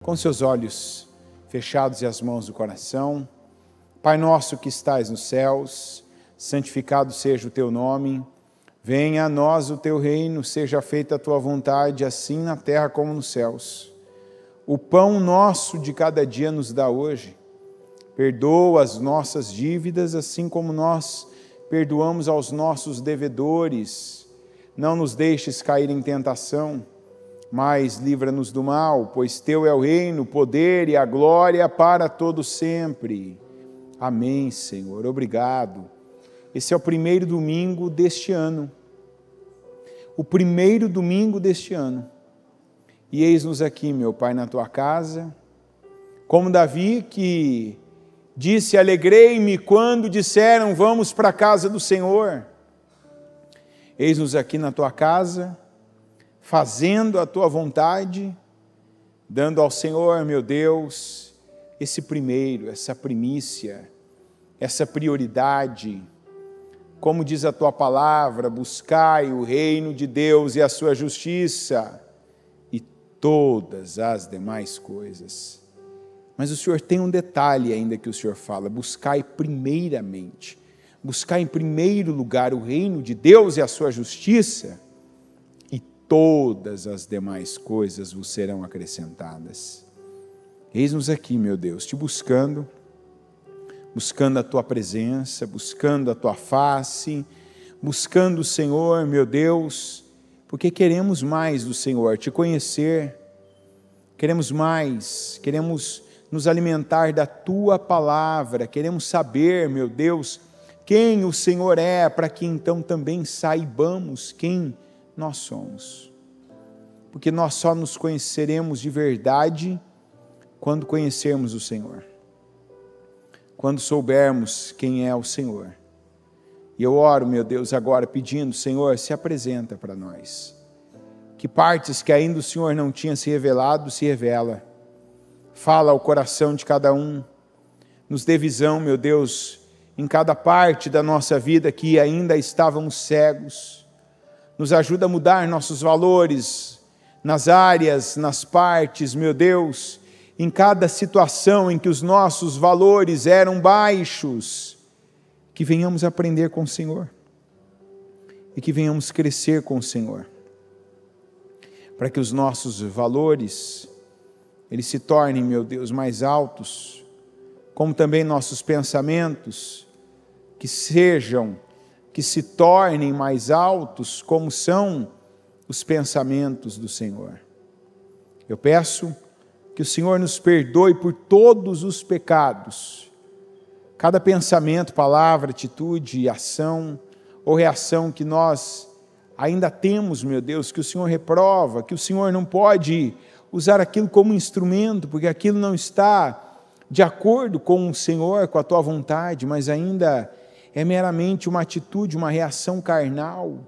com seus olhos fechados e as mãos do coração. Pai nosso que estais nos céus, santificado seja o teu nome. Venha a nós o teu reino, seja feita a tua vontade, assim na terra como nos céus. O pão nosso de cada dia nos dá hoje. Perdoa as nossas dívidas, assim como nós perdoamos aos nossos devedores. Não nos deixes cair em tentação, mas livra-nos do mal, pois teu é o reino, o poder e a glória para todo sempre. Amém, Senhor. Obrigado. Esse é o primeiro domingo deste ano. O primeiro domingo deste ano. E eis-nos aqui, meu Pai, na tua casa, como Davi que disse: alegrei-me quando disseram, vamos para a casa do Senhor. Eis-nos aqui na tua casa, fazendo a tua vontade, dando ao Senhor, meu Deus, esse primeiro, essa primícia, essa prioridade. Como diz a tua palavra, buscai o reino de Deus e a sua justiça, e todas as demais coisas. Mas o Senhor tem um detalhe ainda que o Senhor fala: buscai primeiramente, buscai em primeiro lugar o reino de Deus e a sua justiça, e todas as demais coisas vos serão acrescentadas. Eis-nos aqui, meu Deus, te buscando a tua presença, buscando a tua face, buscando o Senhor, meu Deus, porque queremos mais do Senhor, te conhecer, queremos mais, queremos nos alimentar da tua palavra, queremos saber, meu Deus, quem o Senhor é, para que então também saibamos quem nós somos. Porque nós só nos conheceremos de verdade quando conhecermos o Senhor. Quando soubermos quem é o Senhor. E eu oro, meu Deus, agora pedindo: Senhor, se apresenta para nós. Que partes que ainda o Senhor não tinha se revelado, se revela. Fala ao coração de cada um. Nos dê visão, meu Deus, em cada parte da nossa vida que ainda estávamos cegos. Nos ajuda a mudar nossos valores nas áreas, nas partes, meu Deus, em cada situação em que os nossos valores eram baixos, que venhamos aprender com o Senhor e que venhamos crescer com o Senhor, para que os nossos valores, eles se tornem, meu Deus, mais altos, como também nossos pensamentos, que se tornem mais altos, como são os pensamentos do Senhor. Eu peço que o Senhor nos perdoe por todos os pecados, cada pensamento, palavra, atitude, ação ou reação que nós ainda temos, meu Deus, que o Senhor reprova, que o Senhor não pode usar aquilo como instrumento, porque aquilo não está de acordo com o Senhor, com a tua vontade, mas ainda é meramente uma atitude, uma reação carnal.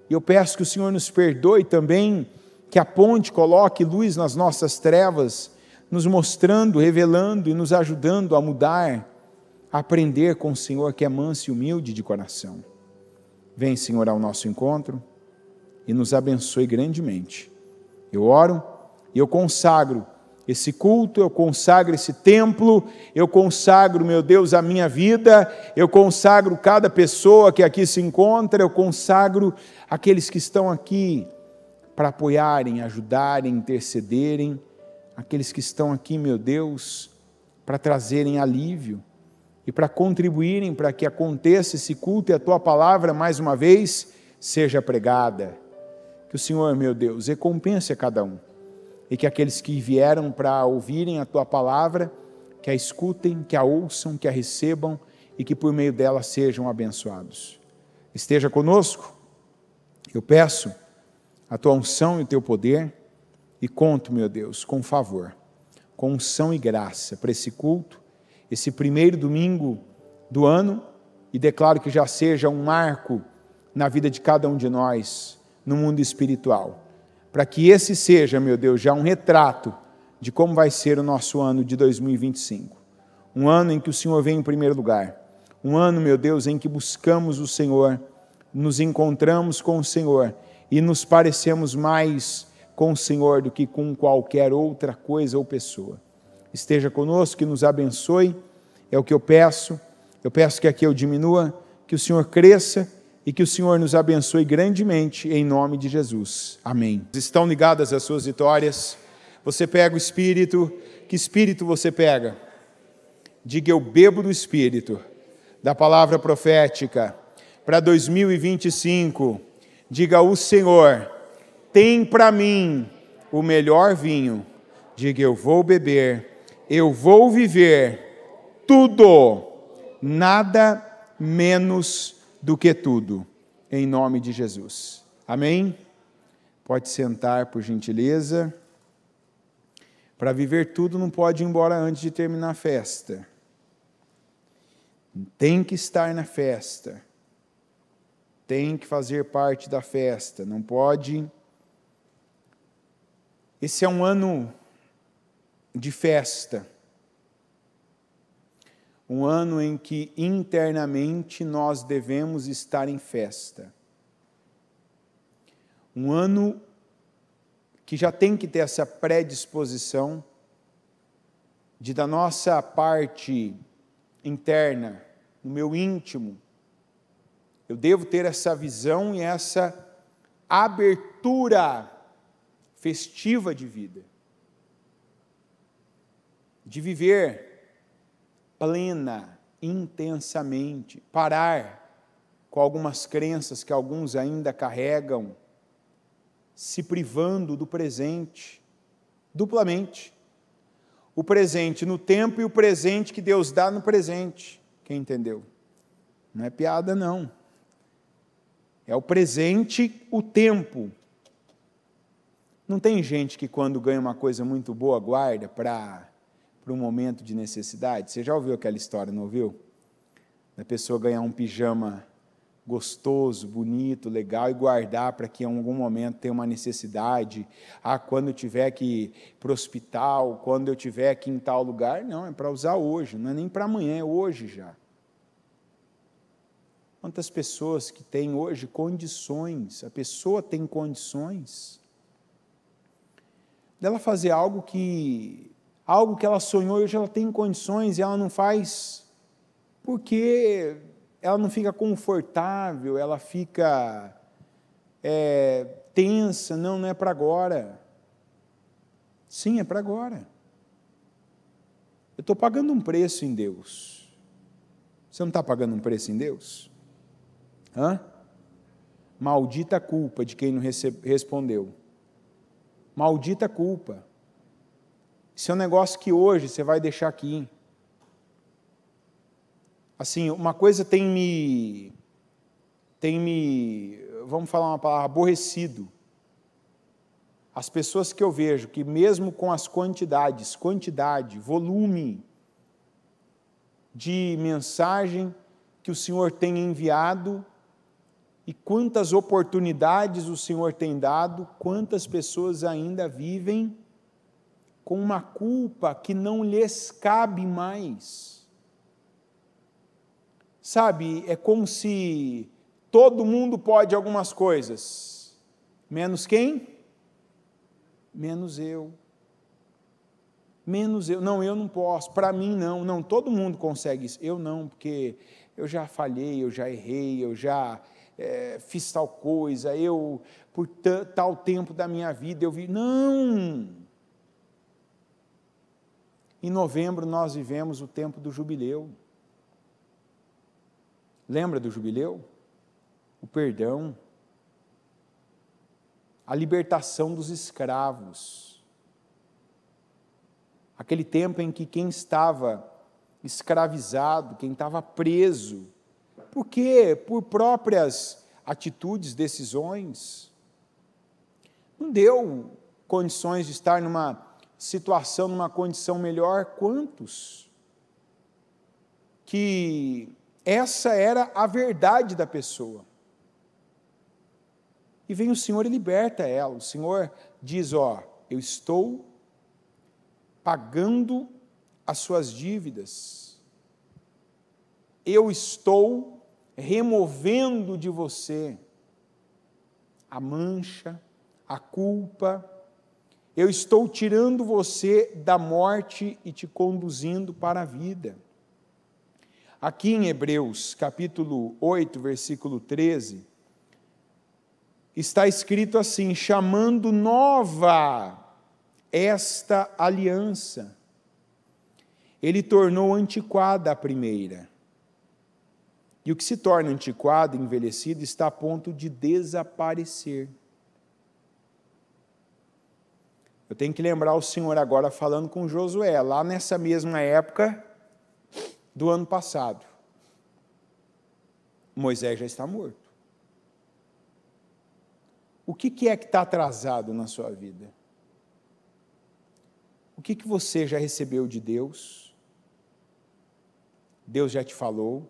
E eu peço que o Senhor nos perdoe também, que aponte, coloque luz nas nossas trevas, nos mostrando, revelando e nos ajudando a mudar, a aprender com o Senhor que é manso e humilde de coração. Vem, Senhor, ao nosso encontro e nos abençoe grandemente. Eu oro e eu consagro esse culto, eu consagro esse templo, eu consagro, meu Deus, a minha vida, eu consagro cada pessoa que aqui se encontra, eu consagro aqueles que estão aqui para apoiarem, ajudarem, intercederem, aqueles que estão aqui, meu Deus, para trazerem alívio e para contribuírem para que aconteça esse culto e a tua palavra, mais uma vez, seja pregada. Que o Senhor, meu Deus, recompense a cada um. E que aqueles que vieram para ouvirem a tua palavra, que a escutem, que a ouçam, que a recebam e que por meio dela sejam abençoados. Esteja conosco. Eu peço a tua unção e o teu poder e conto, meu Deus, com favor, com unção e graça para esse culto, esse primeiro domingo do ano, e declaro que já seja um marco na vida de cada um de nós, no mundo espiritual, para que esse seja, meu Deus, já um retrato de como vai ser o nosso ano de 2025. Um ano em que o Senhor vem em primeiro lugar. Um ano, meu Deus, em que buscamos o Senhor, nos encontramos com o Senhor e nos parecemos mais com o Senhor do que com qualquer outra coisa ou pessoa. Esteja conosco, que nos abençoe, é o que eu peço. Eu peço que aqui eu diminua, que o Senhor cresça e que o Senhor nos abençoe grandemente, em nome de Jesus. Amém. Estão ligadas as suas vitórias. Você pega o Espírito. Que Espírito você pega? Diga: eu bebo do Espírito, da palavra profética. Para 2025, diga: o Senhor tem para mim o melhor vinho. Diga: eu vou beber, eu vou viver tudo, nada menos do que tudo, em nome de Jesus. Amém? Pode sentar, por gentileza. Para viver tudo não pode ir embora antes de terminar a festa. Tem que estar na festa. Tem que fazer parte da festa. Não pode. Esse é um ano de festa. Um ano em que internamente nós devemos estar em festa. Um ano que já tem que ter essa predisposição de, da nossa parte interna, no meu íntimo, eu devo ter essa visão e essa abertura festiva de vida, de viver plena, intensamente, parar com algumas crenças que alguns ainda carregam, se privando do presente, duplamente. O presente no tempo e o presente que Deus dá no presente. Quem entendeu? Não é piada, não. É o presente, o tempo. Não tem gente que quando ganha uma coisa muito boa, guarda para um momento de necessidade? Você já ouviu aquela história, não ouviu? Da pessoa ganhar um pijama gostoso, bonito, legal, e guardar para que em algum momento tenha uma necessidade. Quando eu tiver que ir para o hospital, quando eu tiver que ir em tal lugar. Não, é para usar hoje, não é nem para amanhã, é hoje já. Quantas pessoas que têm hoje condições, a pessoa tem condições dela fazer algo que ela sonhou e hoje ela tem condições e ela não faz porque ela não fica confortável, ela fica tensa. Não é para agora. Sim, é para agora. Eu estou pagando um preço em Deus. Você não está pagando um preço em Deus? Maldita a culpa de quem não respondeu. Maldita a culpa. Isso é um negócio que hoje você vai deixar aqui. Assim, uma coisa tem me, vamos falar uma palavra, aborrecido. As pessoas que eu vejo que mesmo com as quantidade, volume de mensagem que o Senhor tem enviado e quantas oportunidades o Senhor tem dado, quantas pessoas ainda vivem com uma culpa que não lhes cabe mais. Sabe, é como se todo mundo pode algumas coisas, menos quem? Menos eu. Menos eu. Não, eu não posso, para mim não, todo mundo consegue isso. Eu não, porque eu já falhei, eu já errei, eu já fiz tal coisa, por tal tempo da minha vida, eu vi. Não! Em novembro nós vivemos o tempo do jubileu. Lembra do jubileu? O perdão, a libertação dos escravos. Aquele tempo em que quem estava escravizado, quem estava preso, por quê? Por próprias atitudes, decisões, não deu condições de estar numa situação, numa condição melhor. Quantos? Que essa era a verdade da pessoa. E vem o Senhor e liberta ela. O Senhor diz: eu estou pagando as suas dívidas. Eu estou removendo de você a mancha, a culpa, Eu estou tirando você da morte e te conduzindo para a vida. Aqui em Hebreus, capítulo 8, versículo 13, está escrito assim: chamando nova esta aliança, ele tornou antiquada a primeira. E o que se torna antiquado e envelhecido está a ponto de desaparecer. Eu tenho que lembrar o Senhor agora falando com Josué, lá nessa mesma época do ano passado. Moisés já está morto. O que é que está atrasado na sua vida? O que você já recebeu de Deus? Deus já te falou?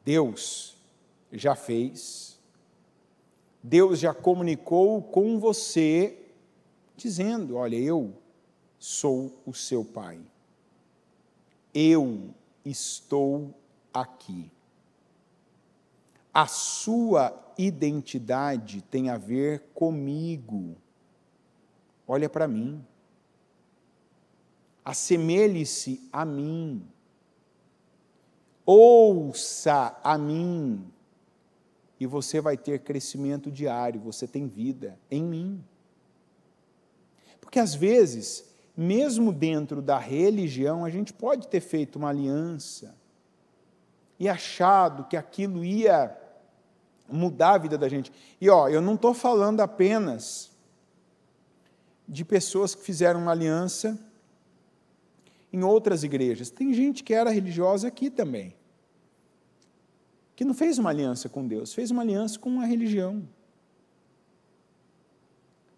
Deus já fez? Deus já comunicou com você, dizendo: olha, eu sou o seu pai. Eu estou aqui. A sua identidade tem a ver comigo. Olha para mim. Assemelhe-se a mim. Ouça a mim. E você vai ter crescimento diário, você tem vida em mim. Porque às vezes, mesmo dentro da religião, a gente pode ter feito uma aliança e achado que aquilo ia mudar a vida da gente. E eu não estou falando apenas de pessoas que fizeram uma aliança em outras igrejas. Tem gente que era religiosa aqui também, que não fez uma aliança com Deus, fez uma aliança com uma religião.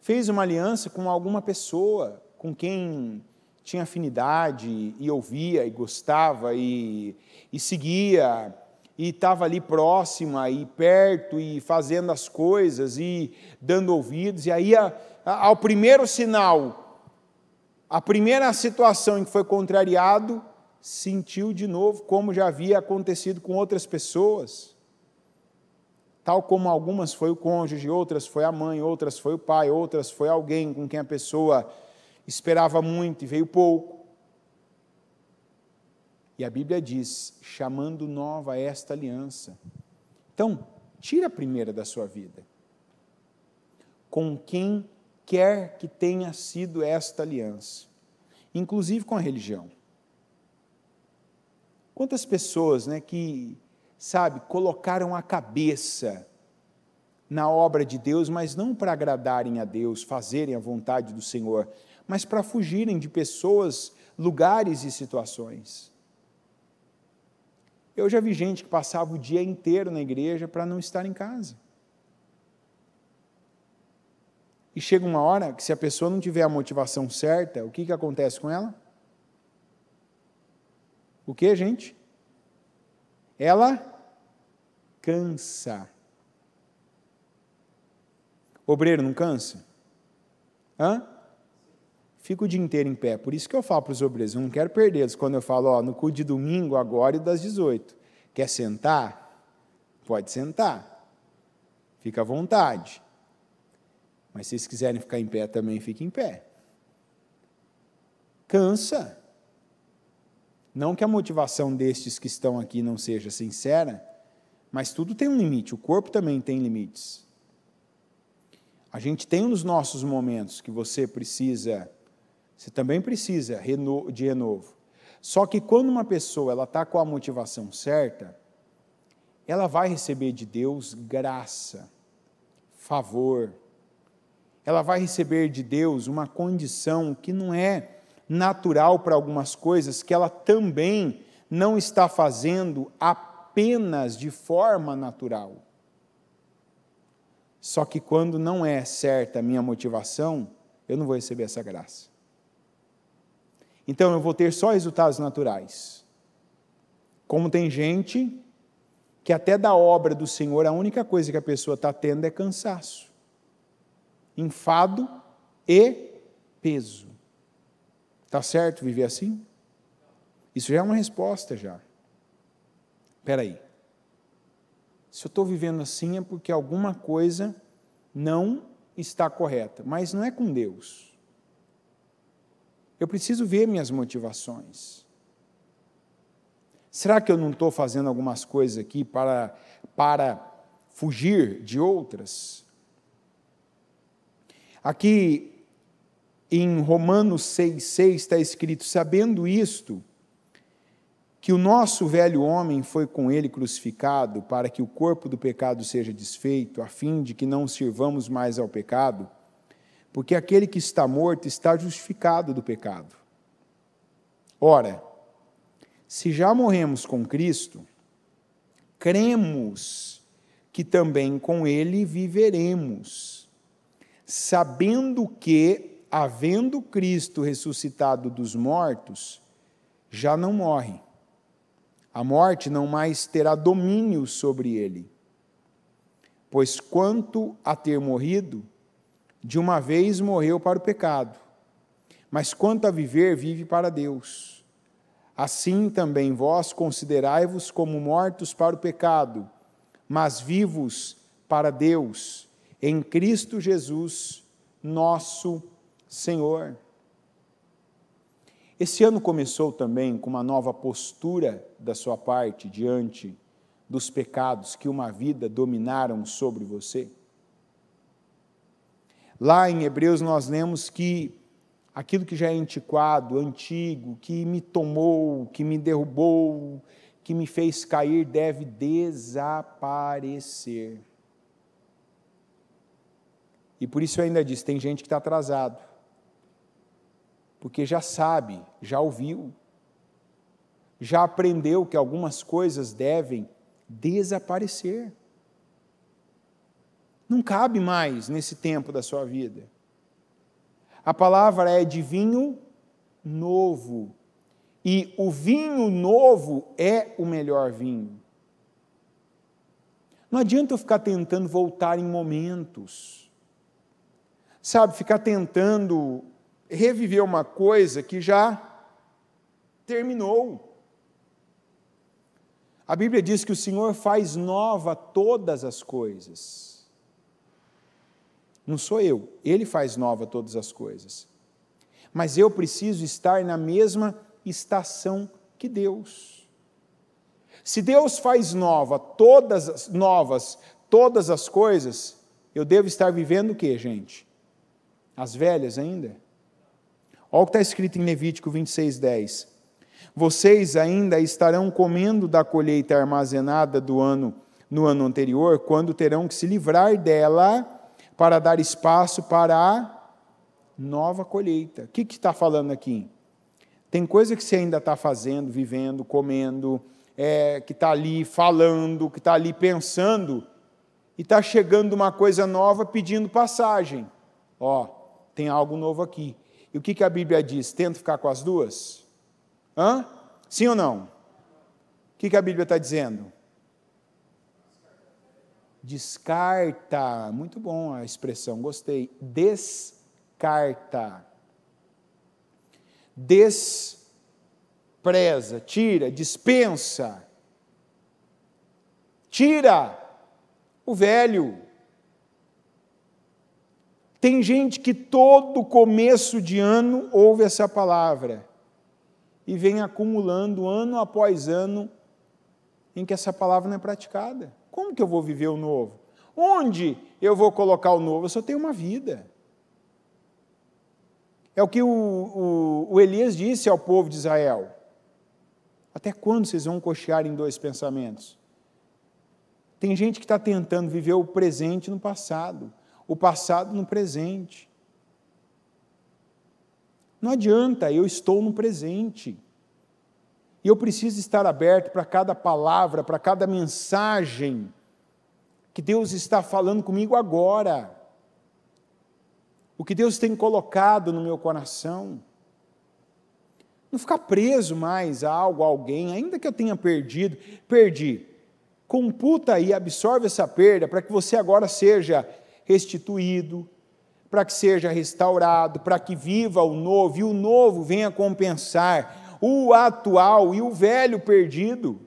Fez uma aliança com alguma pessoa, com quem tinha afinidade, e ouvia, e gostava, e seguia, e estava ali próxima, e perto, e fazendo as coisas, e dando ouvidos, e aí ao primeiro sinal, a primeira situação em que foi contrariado, sentiu de novo, como já havia acontecido com outras pessoas, tal como algumas foi o cônjuge, outras foi a mãe, outras foi o pai, outras foi alguém com quem a pessoa esperava muito e veio pouco. E a Bíblia diz, chamando nova esta aliança. Então, tira a primeira da sua vida. Com quem quer que tenha sido esta aliança, inclusive com a religião. Quantas pessoas, que, colocaram a cabeça na obra de Deus, mas não para agradarem a Deus, fazerem a vontade do Senhor, mas para fugirem de pessoas, lugares e situações. Eu já vi gente que passava o dia inteiro na igreja para não estar em casa. E chega uma hora que, se a pessoa não tiver a motivação certa, o que acontece com ela? O que, gente? Ela cansa. Obreiro não cansa? Fica o dia inteiro em pé. Por isso que eu falo para os obreiros, eu não quero perdê-los quando eu falo, no culto de domingo, agora e das 18. Quer sentar? Pode sentar. Fica à vontade. Mas se vocês quiserem ficar em pé também, fiquem em pé. Cansa. Não que a motivação destes que estão aqui não seja sincera, mas tudo tem um limite, o corpo também tem limites. A gente tem os nossos momentos que você também precisa de renovo. Só que quando uma pessoa está com a motivação certa, ela vai receber de Deus graça, favor. Ela vai receber de Deus uma condição que não é natural para algumas coisas, que ela também não está fazendo apenas de forma natural. Só que quando não é certa a minha motivação, eu não vou receber essa graça. Então eu vou ter só resultados naturais. Como tem gente que até da obra do Senhor, a única coisa que a pessoa está tendo é cansaço, enfado e peso. Está certo viver assim? Isso já é uma resposta já. Espera aí. Se eu estou vivendo assim é porque alguma coisa não está correta, mas não é com Deus. Eu preciso ver minhas motivações. Será que eu não estou fazendo algumas coisas aqui para fugir de outras? Aqui em Romanos 6,6 está escrito: sabendo isto, que o nosso velho homem foi com ele crucificado, para que o corpo do pecado seja desfeito, a fim de que não sirvamos mais ao pecado, porque aquele que está morto está justificado do pecado. Ora, se já morremos com Cristo, cremos que também com ele viveremos, sabendo que, havendo Cristo ressuscitado dos mortos, já não morre. A morte não mais terá domínio sobre ele. Pois quanto a ter morrido, de uma vez morreu para o pecado, mas quanto a viver, vive para Deus. Assim também vós considerai-vos como mortos para o pecado, mas vivos para Deus, em Cristo Jesus, nosso Senhor. Esse ano começou também com uma nova postura da sua parte diante dos pecados que uma vida dominaram sobre você. Lá em Hebreus nós lemos que aquilo que já é antiquado, antigo, que me tomou, que me derrubou, que me fez cair, deve desaparecer. E por isso eu ainda disse, tem gente que está atrasado, porque já sabe, já ouviu, já aprendeu que algumas coisas devem desaparecer. Não cabe mais nesse tempo da sua vida. A palavra é de vinho novo, e o vinho novo é o melhor vinho. Não adianta eu ficar tentando voltar em momentos, sabe, ficar tentando reviver uma coisa que já terminou. A Bíblia diz que o Senhor faz nova todas as coisas. Não sou eu, Ele faz nova todas as coisas. Mas eu preciso estar na mesma estação que Deus. Se Deus faz novas todas as coisas, eu devo estar vivendo o quê, gente? As velhas ainda? Olha o que está escrito em Levítico 26:10. Vocês ainda estarão comendo da colheita armazenada no ano anterior, quando terão que se livrar dela para dar espaço para a nova colheita. O que está falando aqui? Tem coisa que você ainda está fazendo, vivendo, comendo, que está ali falando, que está ali pensando, e está chegando uma coisa nova pedindo passagem. Ó, tem algo novo aqui. E o que a Bíblia diz? Tenta ficar com as duas? Sim ou não? O que a Bíblia está dizendo? Descarta. Muito bom a expressão, gostei. Descarta. Despreza, tira, dispensa. Tira o velho. Tem gente que todo começo de ano ouve essa palavra e vem acumulando ano após ano em que essa palavra não é praticada. Como que eu vou viver o novo? Onde eu vou colocar o novo? Eu só tenho uma vida. É o que o Elias disse ao povo de Israel. Até quando vocês vão cochear em dois pensamentos? Tem gente que está tentando viver o presente no passado, o passado no presente. Não adianta, eu estou no presente. E eu preciso estar aberto para cada palavra, para cada mensagem que Deus está falando comigo agora. O que Deus tem colocado no meu coração. Não ficar preso mais a algo, a alguém, ainda que eu tenha perdi. Computa e absorve essa perda para que você agora seja restituído, para que seja restaurado, para que viva o novo, e o novo venha compensar o atual e o velho perdido.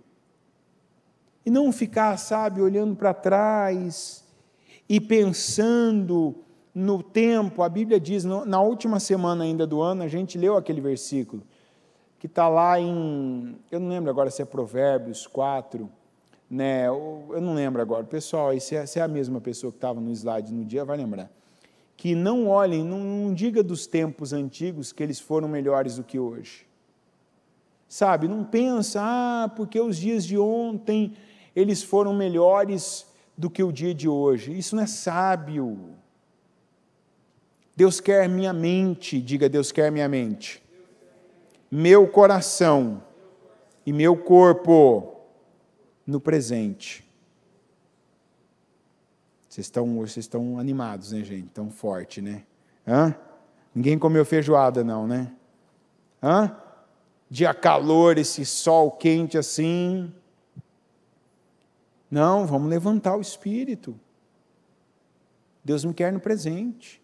E não ficar, sabe, olhando para trás e pensando no tempo, a Bíblia diz, na última semana ainda do ano, a gente leu aquele versículo, que está lá em, eu não lembro agora se é Provérbios 4, né, eu não lembro agora, pessoal, se é a mesma pessoa que estava no slide no dia, vai lembrar, que não olhem, não diga dos tempos antigos que eles foram melhores do que hoje. Sabe, não pensa, porque os dias de ontem eles foram melhores do que o dia de hoje. Isso não é sábio. Deus quer minha mente, diga, Deus quer minha mente, meu coração e meu corpo no presente. Vocês estão animados, né, gente? Tão forte, né? Ninguém comeu feijoada, não, né? Dia calor, esse sol quente assim. Não, vamos levantar o espírito. Deus me quer no presente.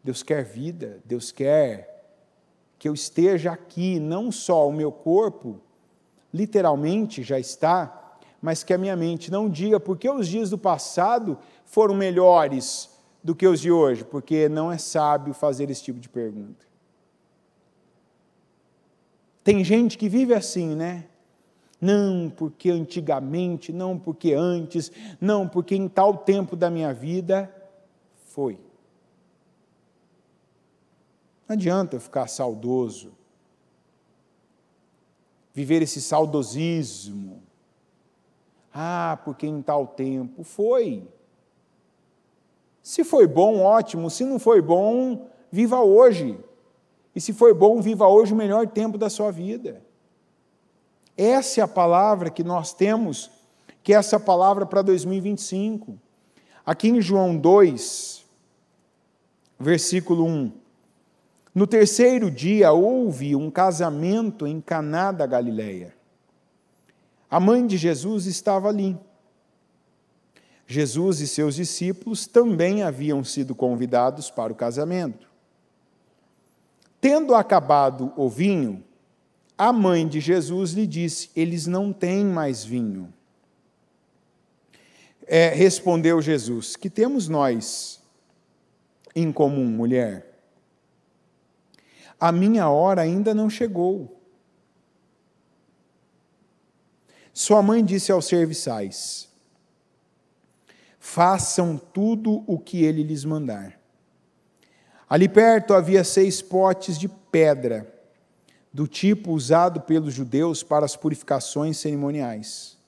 Deus quer vida. Deus quer que eu esteja aqui, não só o meu corpo, literalmente já está, mas que a minha mente não diga porque os dias do passado foram melhores do que os de hoje, porque não é sábio fazer esse tipo de pergunta. Tem gente que vive assim, né? Não porque antigamente, não porque antes, não porque em tal tempo da minha vida foi. Não adianta eu ficar saudoso, viver esse saudosismo. Porque em tal tempo foi. Se foi bom, ótimo. Se não foi bom, viva hoje. E se foi bom, viva hoje o melhor tempo da sua vida. Essa é a palavra que nós temos, que é essa palavra para 2025. Aqui em João 2, versículo 1. No terceiro dia houve um casamento em Caná da Galileia. A mãe de Jesus estava ali. Jesus e seus discípulos também haviam sido convidados para o casamento. Tendo acabado o vinho, a mãe de Jesus lhe disse: eles não têm mais vinho. Respondeu Jesus: que temos nós em comum, mulher? A minha hora ainda não chegou. Sua mãe disse aos serviçais: façam tudo o que ele lhes mandar. Ali perto havia 6 potes de pedra, do tipo usado pelos judeus para as purificações cerimoniais.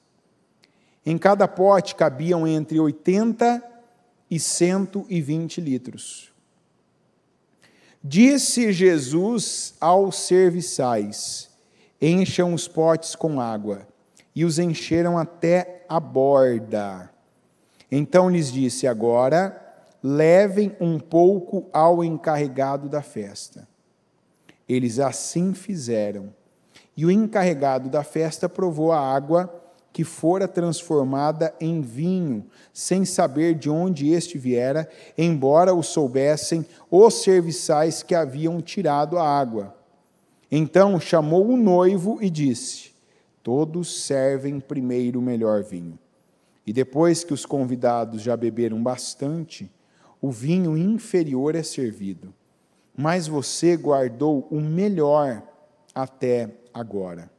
Em cada pote cabiam entre 80 e 120 litros. Disse Jesus aos serviçais: encham os potes com água. E os encheram até a borda. Então lhes disse: agora levem um pouco ao encarregado da festa. Eles assim fizeram. E o encarregado da festa provou a água que fora transformada em vinho, sem saber de onde este viera, embora o soubessem os serviçais que haviam tirado a água. Então chamou o noivo e disse: todos servem primeiro o melhor vinho. E depois que os convidados já beberam bastante, o vinho inferior é servido. Mas você guardou o melhor até agora.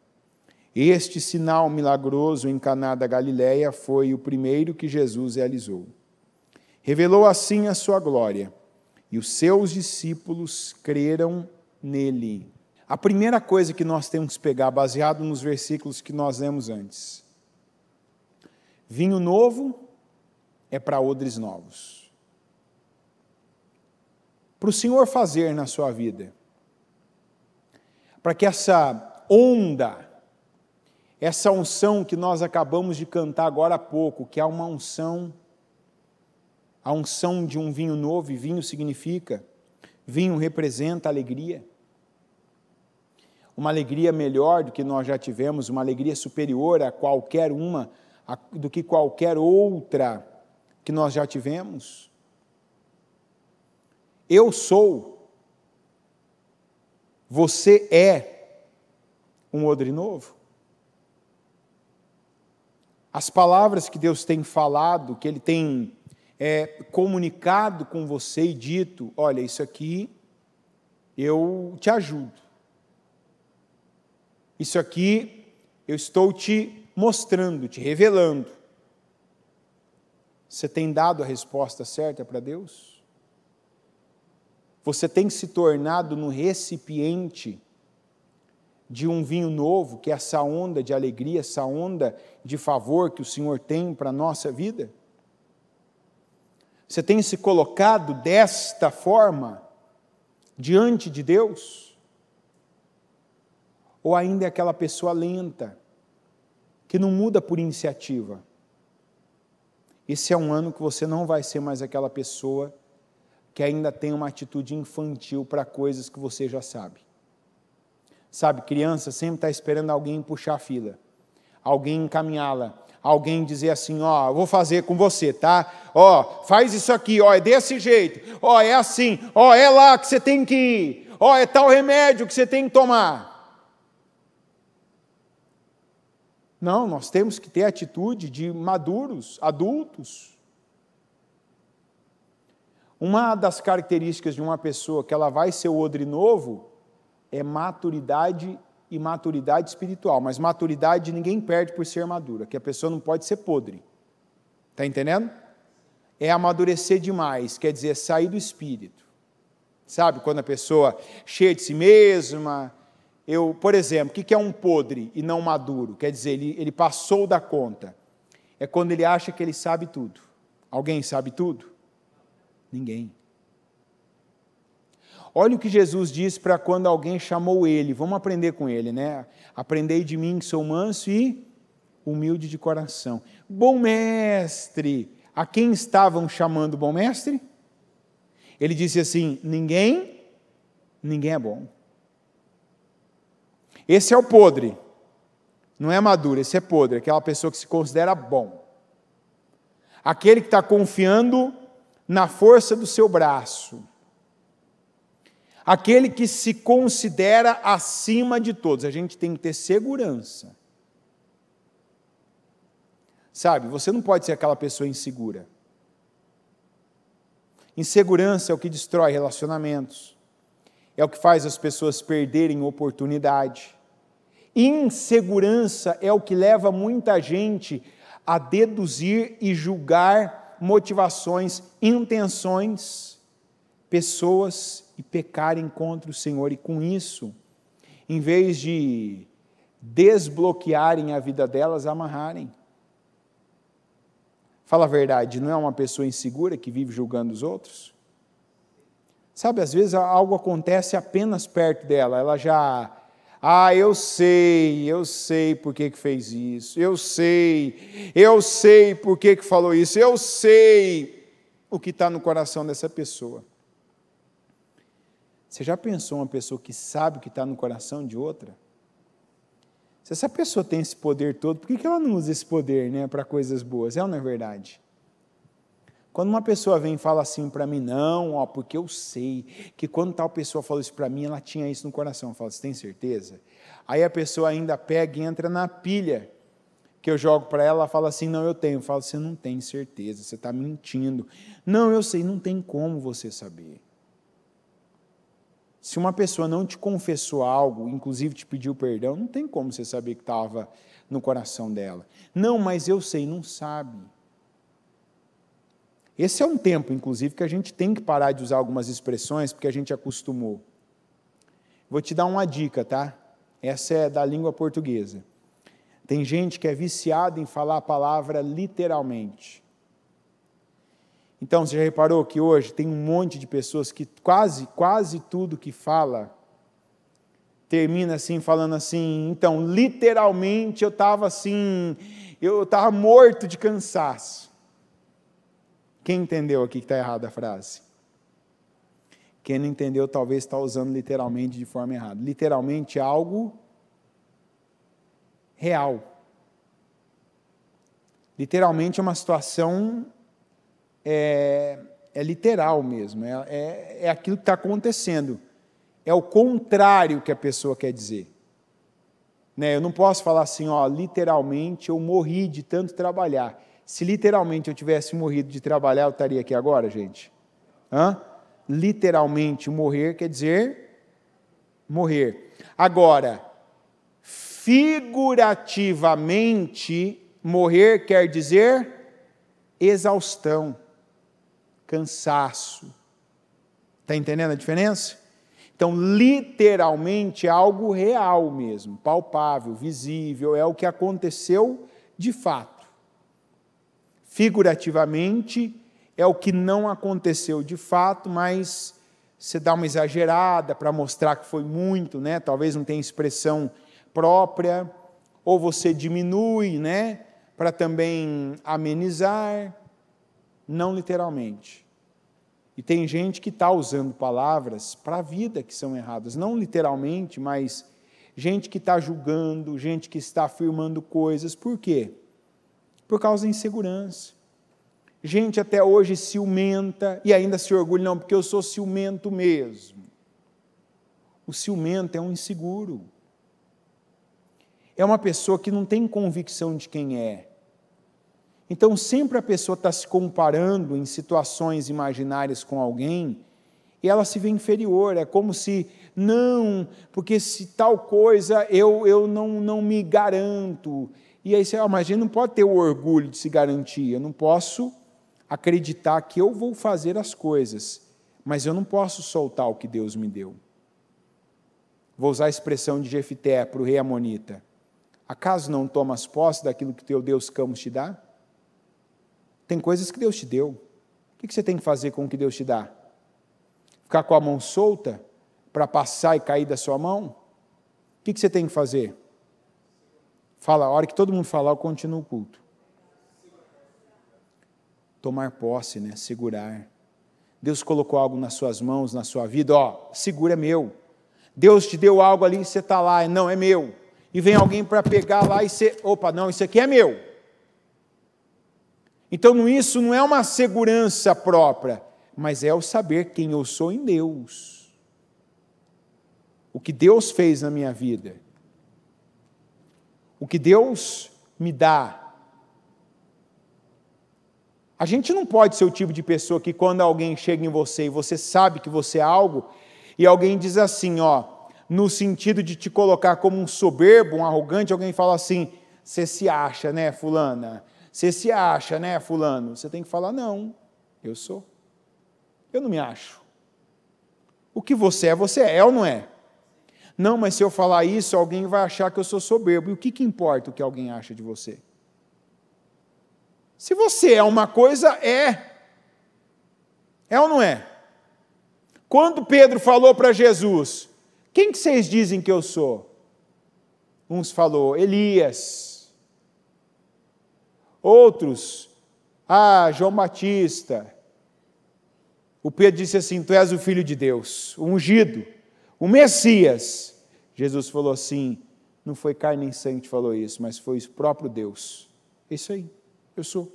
Este sinal milagroso em Caná da Galileia foi o primeiro que Jesus realizou. Revelou assim a sua glória, e os seus discípulos creram nele. A primeira coisa que nós temos que pegar, baseado nos versículos que nós lemos antes: vinho novo é para odres novos. Para o Senhor fazer na sua vida, para que essa onda, essa unção que nós acabamos de cantar agora há pouco, que é uma unção, a unção de um vinho novo, e vinho significa, vinho representa alegria, uma alegria melhor do que nós já tivemos, uma alegria superior a qualquer uma, do que qualquer outra que nós já tivemos. Eu sou, você é um odre novo. As palavras que Deus tem falado, que Ele tem comunicado com você e dito, olha, isso aqui eu te ajudo. Isso aqui eu estou te mostrando, te revelando. Você tem dado a resposta certa para Deus? Você tem se tornado no recipiente de um vinho novo, que é essa onda de alegria, essa onda de favor que o Senhor tem para a nossa vida? Você tem se colocado desta forma diante de Deus? Ou ainda é aquela pessoa lenta, que não muda por iniciativa? Esse é um ano que você não vai ser mais aquela pessoa que ainda tem uma atitude infantil para coisas que você já sabe. Sabe, criança sempre está esperando alguém puxar a fila, alguém encaminhá-la, alguém dizer assim, ó, eu vou fazer com você, tá? Ó, faz isso aqui, ó, é desse jeito, ó, é assim, ó, é lá que você tem que ir, ó, é tal remédio que você tem que tomar. Não, nós temos que ter a atitude de maduros, adultos. Uma das características de uma pessoa que ela vai ser o odre novo é maturidade e maturidade espiritual. Mas maturidade ninguém perde por ser madura, que a pessoa não pode ser podre. Está entendendo? É amadurecer demais, quer dizer, sair do espírito. Sabe, quando a pessoa cheia de si mesma... por exemplo, o que é um podre e não maduro? Quer dizer, ele passou da conta. É quando ele acha que ele sabe tudo. Alguém sabe tudo? Ninguém. Olha o que Jesus disse para quando alguém chamou ele. Vamos aprender com ele, né? Aprendei de mim que sou manso e humilde de coração. Bom mestre. A quem estavam chamando bom mestre? Ele disse assim, ninguém é bom. Esse é o podre, não é maduro, esse é podre, aquela pessoa que se considera bom. Aquele que está confiando na força do seu braço. Aquele que se considera acima de todos. A gente tem que ter segurança. Sabe, você não pode ser aquela pessoa insegura. Insegurança é o que destrói relacionamentos. É o que faz as pessoas perderem oportunidade. Insegurança é o que leva muita gente a deduzir e julgar motivações, intenções, pessoas e pecarem contra o Senhor. E com isso, em vez de desbloquearem a vida delas, amarrarem. Fala a verdade, não é uma pessoa insegura que vive julgando os outros? Sabe, às vezes algo acontece apenas perto dela, ela já... eu sei por que fez isso, eu sei por que falou isso, eu sei o que está no coração dessa pessoa. Você já pensou uma pessoa que sabe o que está no coração de outra? Se essa pessoa tem esse poder todo, por que ela não usa esse poder, né, para coisas boas? É ou não é verdade? Quando uma pessoa vem e fala assim para mim, não, porque eu sei que quando tal pessoa falou isso para mim, ela tinha isso no coração. Eu falo, você tem certeza? Aí a pessoa ainda pega e entra na pilha que eu jogo para ela, ela fala assim, não, eu tenho. Eu falo, você não tem certeza, você está mentindo. Não, eu sei, não tem como você saber. Se uma pessoa não te confessou algo, inclusive te pediu perdão, não tem como você saber que estava no coração dela. Não, mas eu sei, não sabe. Esse é um tempo, inclusive, que a gente tem que parar de usar algumas expressões, porque a gente acostumou. Vou te dar uma dica, tá? Essa é da língua portuguesa. Tem gente que é viciada em falar a palavra literalmente. Então, você já reparou que hoje tem um monte de pessoas que quase tudo que fala termina assim, falando assim, então, literalmente eu estava morto de cansaço. Quem entendeu aqui que está errada a frase? Quem não entendeu, talvez está usando literalmente de forma errada. Literalmente é algo real. Literalmente é uma situação literal mesmo, é aquilo que está acontecendo. É o contrário que a pessoa quer dizer. Né? Eu não posso falar assim, literalmente eu morri de tanto trabalhar. Se literalmente eu tivesse morrido de trabalhar, eu estaria aqui agora, gente? Literalmente morrer quer dizer morrer. Agora, figurativamente, morrer quer dizer exaustão, cansaço. Está entendendo a diferença? Então, literalmente, é algo real mesmo, palpável, visível, é o que aconteceu de fato. Figurativamente, é o que não aconteceu de fato, mas você dá uma exagerada para mostrar que foi muito, né? Talvez não tenha expressão própria, ou você diminui, né? Para também amenizar, não literalmente. E tem gente que está usando palavras para a vida que são erradas, não literalmente, mas gente que está julgando, gente que está afirmando coisas. Por quê? Por causa da insegurança. Gente até hoje ciumenta e ainda se orgulha, não, porque eu sou ciumento mesmo. O ciumento é um inseguro. É uma pessoa que não tem convicção de quem é. Então, sempre a pessoa está se comparando em situações imaginárias com alguém e ela se vê inferior. É como se, não, porque se tal coisa eu não me garanto. E aí você, mas a gente não pode ter o orgulho de se garantir. Eu não posso acreditar que eu vou fazer as coisas, mas eu não posso soltar o que Deus me deu. Vou usar a expressão de Jefté para o rei amonita. Acaso não tomas posse daquilo que teu Deus Camus te dá? Tem coisas que Deus te deu. O que você tem que fazer com o que Deus te dá? Ficar com a mão solta para passar e cair da sua mão? O que você tem que fazer? Fala, a hora que todo mundo falar, eu continuo o culto. Tomar posse, né? Segurar. Deus colocou algo nas suas mãos, na sua vida, segura, é meu. Deus te deu algo ali, você está lá, não, é meu. E vem alguém para pegar lá e você, não, isso aqui é meu. Então, isso não é uma segurança própria, mas é o saber quem eu sou em Deus. O que Deus fez na minha vida. O que Deus me dá. A gente não pode ser o tipo de pessoa que quando alguém chega em você e você sabe que você é algo, e alguém diz assim, no sentido de te colocar como um soberbo, um arrogante, alguém fala assim, você se acha, né, fulana? Você se acha, né, fulano? Você tem que falar, não, eu sou. Eu não me acho. O que você é ou não é? Não, mas se eu falar isso, alguém vai achar que eu sou soberbo. E o que importa o que alguém acha de você? Se você é uma coisa, é. É ou não é? Quando Pedro falou para Jesus, quem que vocês dizem que eu sou? Uns falou, Elias. Outros, João Batista. O Pedro disse assim, tu és o Filho de Deus, o ungido, o Messias. Jesus falou assim, não foi carne nem sangue que falou isso, mas foi o próprio Deus. É isso aí, eu sou.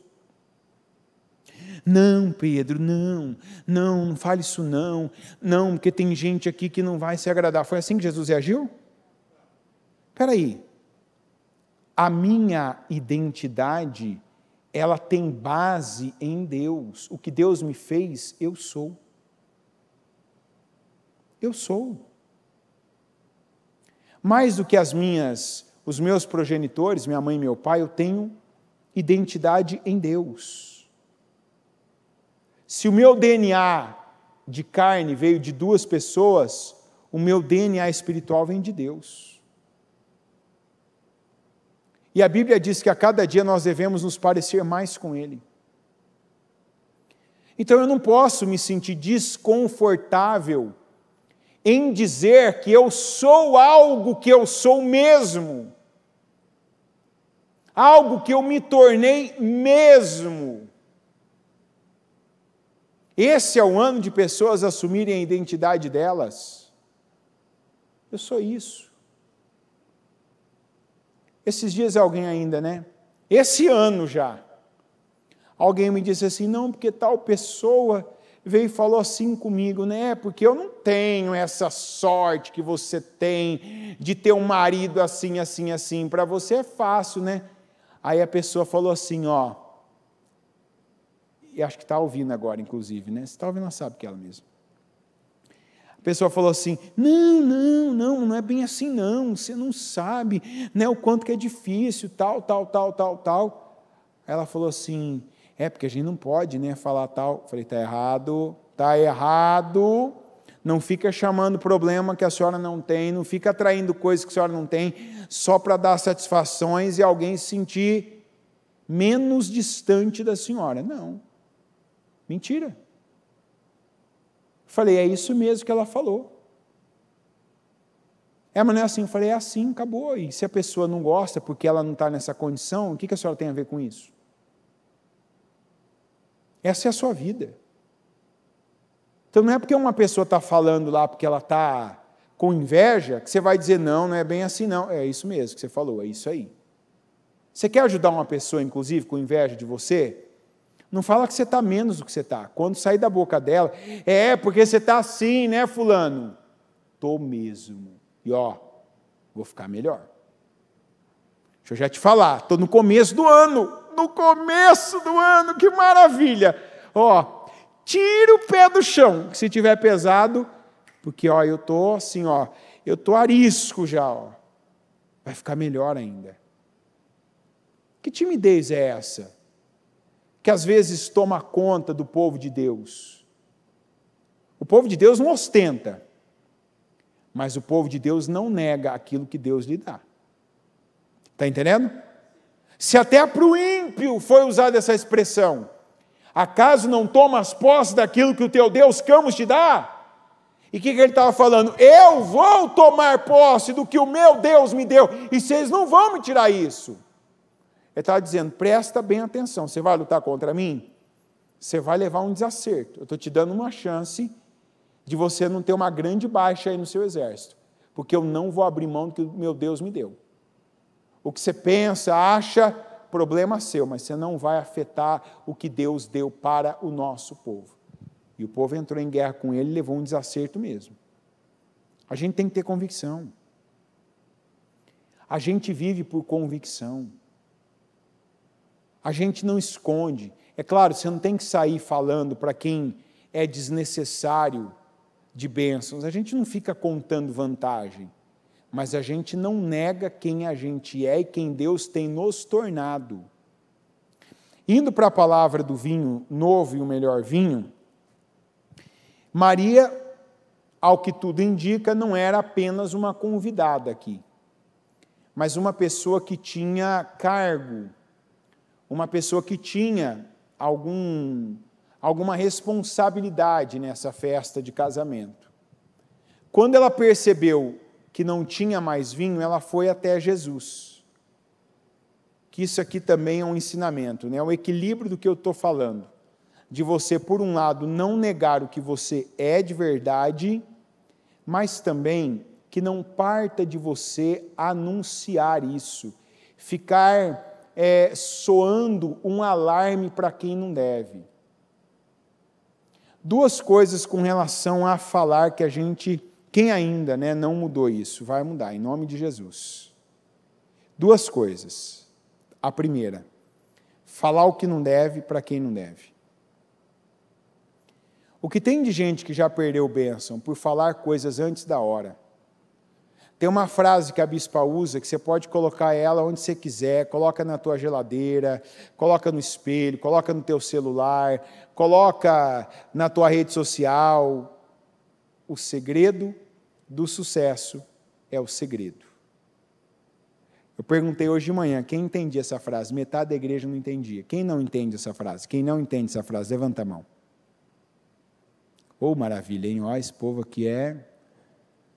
Não, Pedro, não fale isso não, porque tem gente aqui que não vai se agradar. Foi assim que Jesus reagiu? Espera aí. A minha identidade, ela tem base em Deus. O que Deus me fez, eu sou. Eu sou. Mais do que os meus progenitores, minha mãe e meu pai, eu tenho identidade em Deus. Se o meu DNA de carne veio de duas pessoas, o meu DNA espiritual vem de Deus. E a Bíblia diz que a cada dia nós devemos nos parecer mais com Ele. Então eu não posso me sentir desconfortável em dizer que eu sou algo que eu sou mesmo. Algo que eu me tornei mesmo. Esse é o ano de pessoas assumirem a identidade delas. Eu sou isso. Esses dias alguém ainda, né? Esse ano já. Alguém me disse assim, não, porque tal pessoa veio e falou assim comigo, né? Porque eu não tenho essa sorte que você tem de ter um marido assim, assim, assim. Para você é fácil, né? Aí a pessoa falou assim, e acho que está ouvindo agora, inclusive, né? Se está ouvindo, ela sabe que é ela mesma. A pessoa falou assim, não é bem assim não, você não sabe, né, o quanto que é difícil, tal. Ela falou assim, porque a gente não pode, né, falar tal. Eu falei, está errado, não fica chamando problema que a senhora não tem, não fica atraindo coisas que a senhora não tem, só para dar satisfações e alguém se sentir menos distante da senhora. Não, mentira. Falei, é isso mesmo que ela falou. Mas não é assim. Eu falei, é assim, acabou. E se a pessoa não gosta porque ela não está nessa condição, o que a senhora tem a ver com isso? Essa é a sua vida. Então não é porque uma pessoa está falando lá porque ela está com inveja, que você vai dizer, não é bem assim não. É isso mesmo que você falou, é isso aí. Você quer ajudar uma pessoa, inclusive, com inveja de você? Não fala que você está menos do que você está. Quando sair da boca dela, porque você está assim, né, fulano? Estou mesmo. E vou ficar melhor. Deixa eu já te falar, estou no começo do ano. Que maravilha. Tira o pé do chão, que se tiver pesado, porque eu estou assim, eu estou arisco já. Vai ficar melhor ainda. Que timidez é essa? Que às vezes toma conta do povo de Deus. O povo de Deus não ostenta, mas o povo de Deus não nega aquilo que Deus lhe dá. Está entendendo? Se até para o ímpio foi usada essa expressão, acaso não tomas posse daquilo que o teu Deus Camus te dá? E o que ele estava falando? Eu vou tomar posse do que o meu Deus me deu, e vocês não vão me tirar isso. Ele estava dizendo, presta bem atenção, você vai lutar contra mim? Você vai levar um desacerto. Eu estou te dando uma chance de você não ter uma grande baixa aí no seu exército, porque eu não vou abrir mão do que o meu Deus me deu. O que você pensa, acha, problema seu, mas você não vai afetar o que Deus deu para o nosso povo. E o povo entrou em guerra com ele e levou um desacerto mesmo. A gente tem que ter convicção. A gente vive por convicção. A gente não esconde. É claro, você não tem que sair falando para quem é desnecessário de bênçãos. A gente não fica contando vantagem, mas a gente não nega quem a gente é e quem Deus tem nos tornado. Indo para a palavra do vinho novo e o melhor vinho, Maria, ao que tudo indica, não era apenas uma convidada aqui, mas uma pessoa que tinha cargo, uma pessoa que tinha alguma responsabilidade nessa festa de casamento. Quando ela percebeu que não tinha mais vinho, ela foi até Jesus. Que isso aqui também é um ensinamento, né? O equilíbrio do que eu estou falando. De você, por um lado, não negar o que você é de verdade, mas também que não parta de você anunciar isso, ficar soando um alarme para quem não deve. Duas coisas com relação a falar que a gente, quem ainda não mudou isso, vai mudar, em nome de Jesus. Duas coisas. A primeira, falar o que não deve para quem não deve. O que tem de gente que já perdeu bênção por falar coisas antes da hora. Tem uma frase que a bispa usa, que você pode colocar ela onde você quiser, coloca na tua geladeira, coloca no espelho, coloca no teu celular, coloca na tua rede social. O segredo do sucesso é o segredo. Eu perguntei hoje de manhã, quem entendia essa frase? Metade da igreja não entendia. Quem não entende essa frase? Quem não entende essa frase, levanta a mão. Maravilha, hein? Esse povo aqui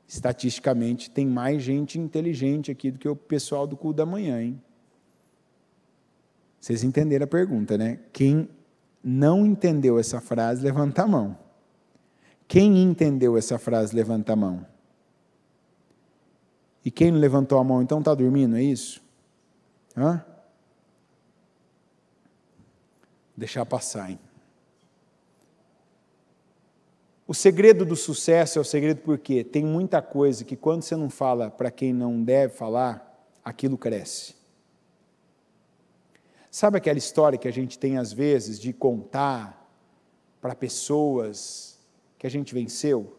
estatisticamente, tem mais gente inteligente aqui do que o pessoal do culto da manhã, hein? Vocês entenderam a pergunta, né? Quem não entendeu essa frase, levanta a mão. Quem entendeu essa frase, levanta a mão. E quem não levantou a mão, então está dormindo, é isso? Deixar passar, hein? O segredo do sucesso é o segredo porque tem muita coisa que quando você não fala para quem não deve falar, aquilo cresce. Sabe aquela história que a gente tem às vezes de contar para pessoas que a gente venceu?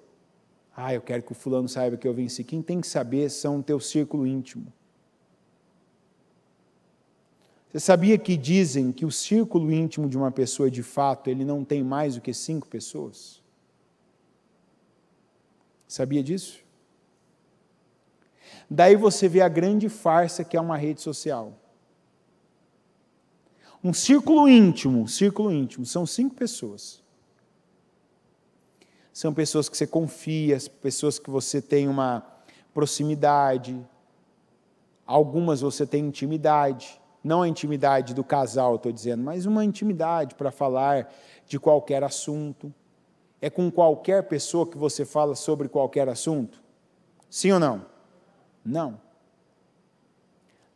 Eu quero que o fulano saiba que eu venci. Quem tem que saber são o teu círculo íntimo. Você sabia que dizem que o círculo íntimo de uma pessoa, de fato, ele não tem mais do que 5 pessoas? Sabia disso? Daí você vê a grande farsa que é uma rede social. Um círculo íntimo, são 5 pessoas. São pessoas que você confia, pessoas que você tem uma proximidade, algumas você tem intimidade, não a intimidade do casal, estou dizendo, mas uma intimidade para falar de qualquer assunto. É com qualquer pessoa que você fala sobre qualquer assunto? Sim ou não? Não.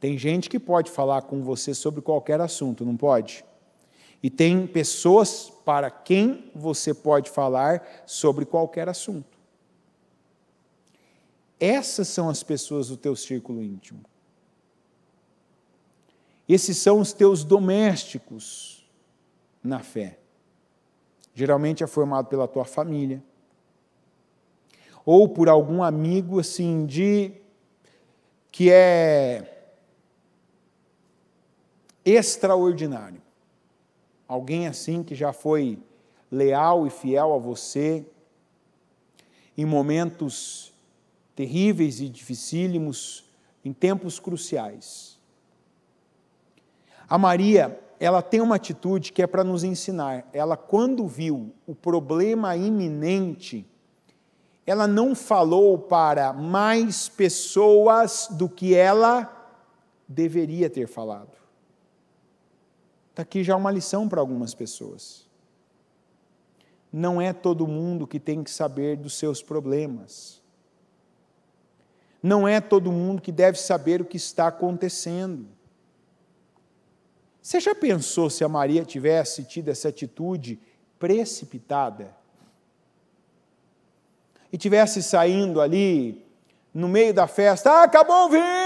Tem gente que pode falar com você sobre qualquer assunto, não pode? E tem pessoas para quem você pode falar sobre qualquer assunto. Essas são as pessoas do teu círculo íntimo. Esses são os teus domésticos na fé. Geralmente é formado pela tua família, ou por algum amigo assim que é extraordinário. Alguém assim que já foi leal e fiel a você em momentos terríveis e dificílimos, em tempos cruciais. A Maria, ela tem uma atitude que é para nos ensinar. Ela, quando viu o problema iminente, ela não falou para mais pessoas do que ela deveria ter falado. Está aqui já uma lição para algumas pessoas. Não é todo mundo que tem que saber dos seus problemas. Não é todo mundo que deve saber o que está acontecendo. Você já pensou se a Maria tivesse tido essa atitude precipitada? E tivesse saindo ali, no meio da festa, acabou o vinho!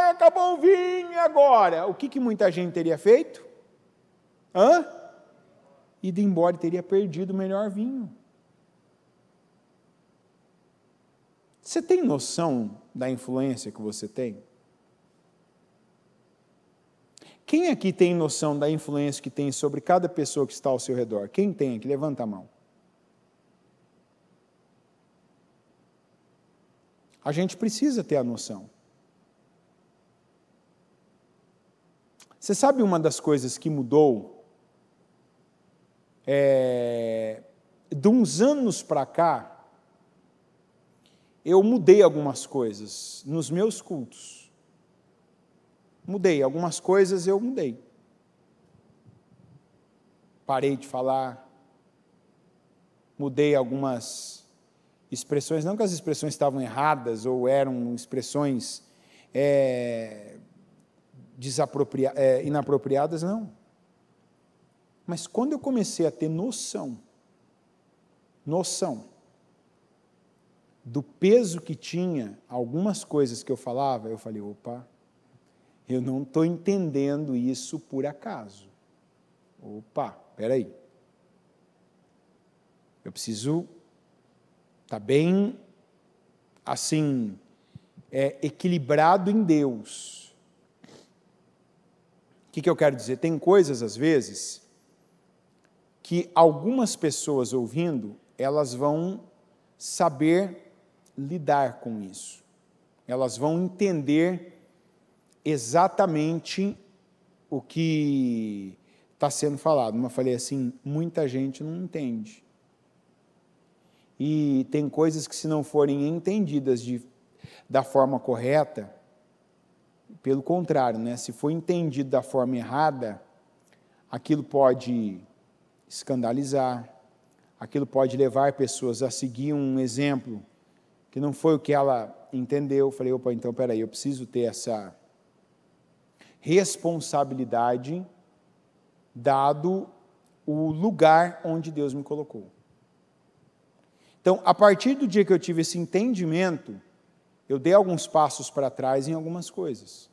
Acabou o vinho, e agora? O que muita gente teria feito? Ido embora e teria perdido o melhor vinho. Você tem noção da influência que você tem? Quem aqui tem noção da influência que tem sobre cada pessoa que está ao seu redor? Quem tem aqui? Levanta a mão. A gente precisa ter a noção. Você sabe uma das coisas que mudou? De uns anos para cá, eu mudei algumas coisas nos meus cultos. Mudei, algumas coisas eu mudei. Parei de falar, mudei algumas expressões, não que as expressões estavam erradas ou eram expressões inapropriadas, não. Mas quando eu comecei a ter noção do peso que tinha algumas coisas que eu falava, eu falei, opa, eu não estou entendendo isso por acaso. Opa, espera aí. Eu preciso estar bem, assim, equilibrado em Deus. O que eu quero dizer? Tem coisas, às vezes, que algumas pessoas ouvindo, elas vão saber lidar com isso. Elas vão entender exatamente o que está sendo falado. Mas eu falei assim, muita gente não entende. E tem coisas que, se não forem entendidas da forma correta, pelo contrário, né? Se for entendido da forma errada, aquilo pode escandalizar, aquilo pode levar pessoas a seguir um exemplo que não foi o que ela entendeu. Eu falei, opa, então, peraí, eu preciso ter essa responsabilidade, dado o lugar onde Deus me colocou. Então, a partir do dia que eu tive esse entendimento, eu dei alguns passos para trás em algumas coisas.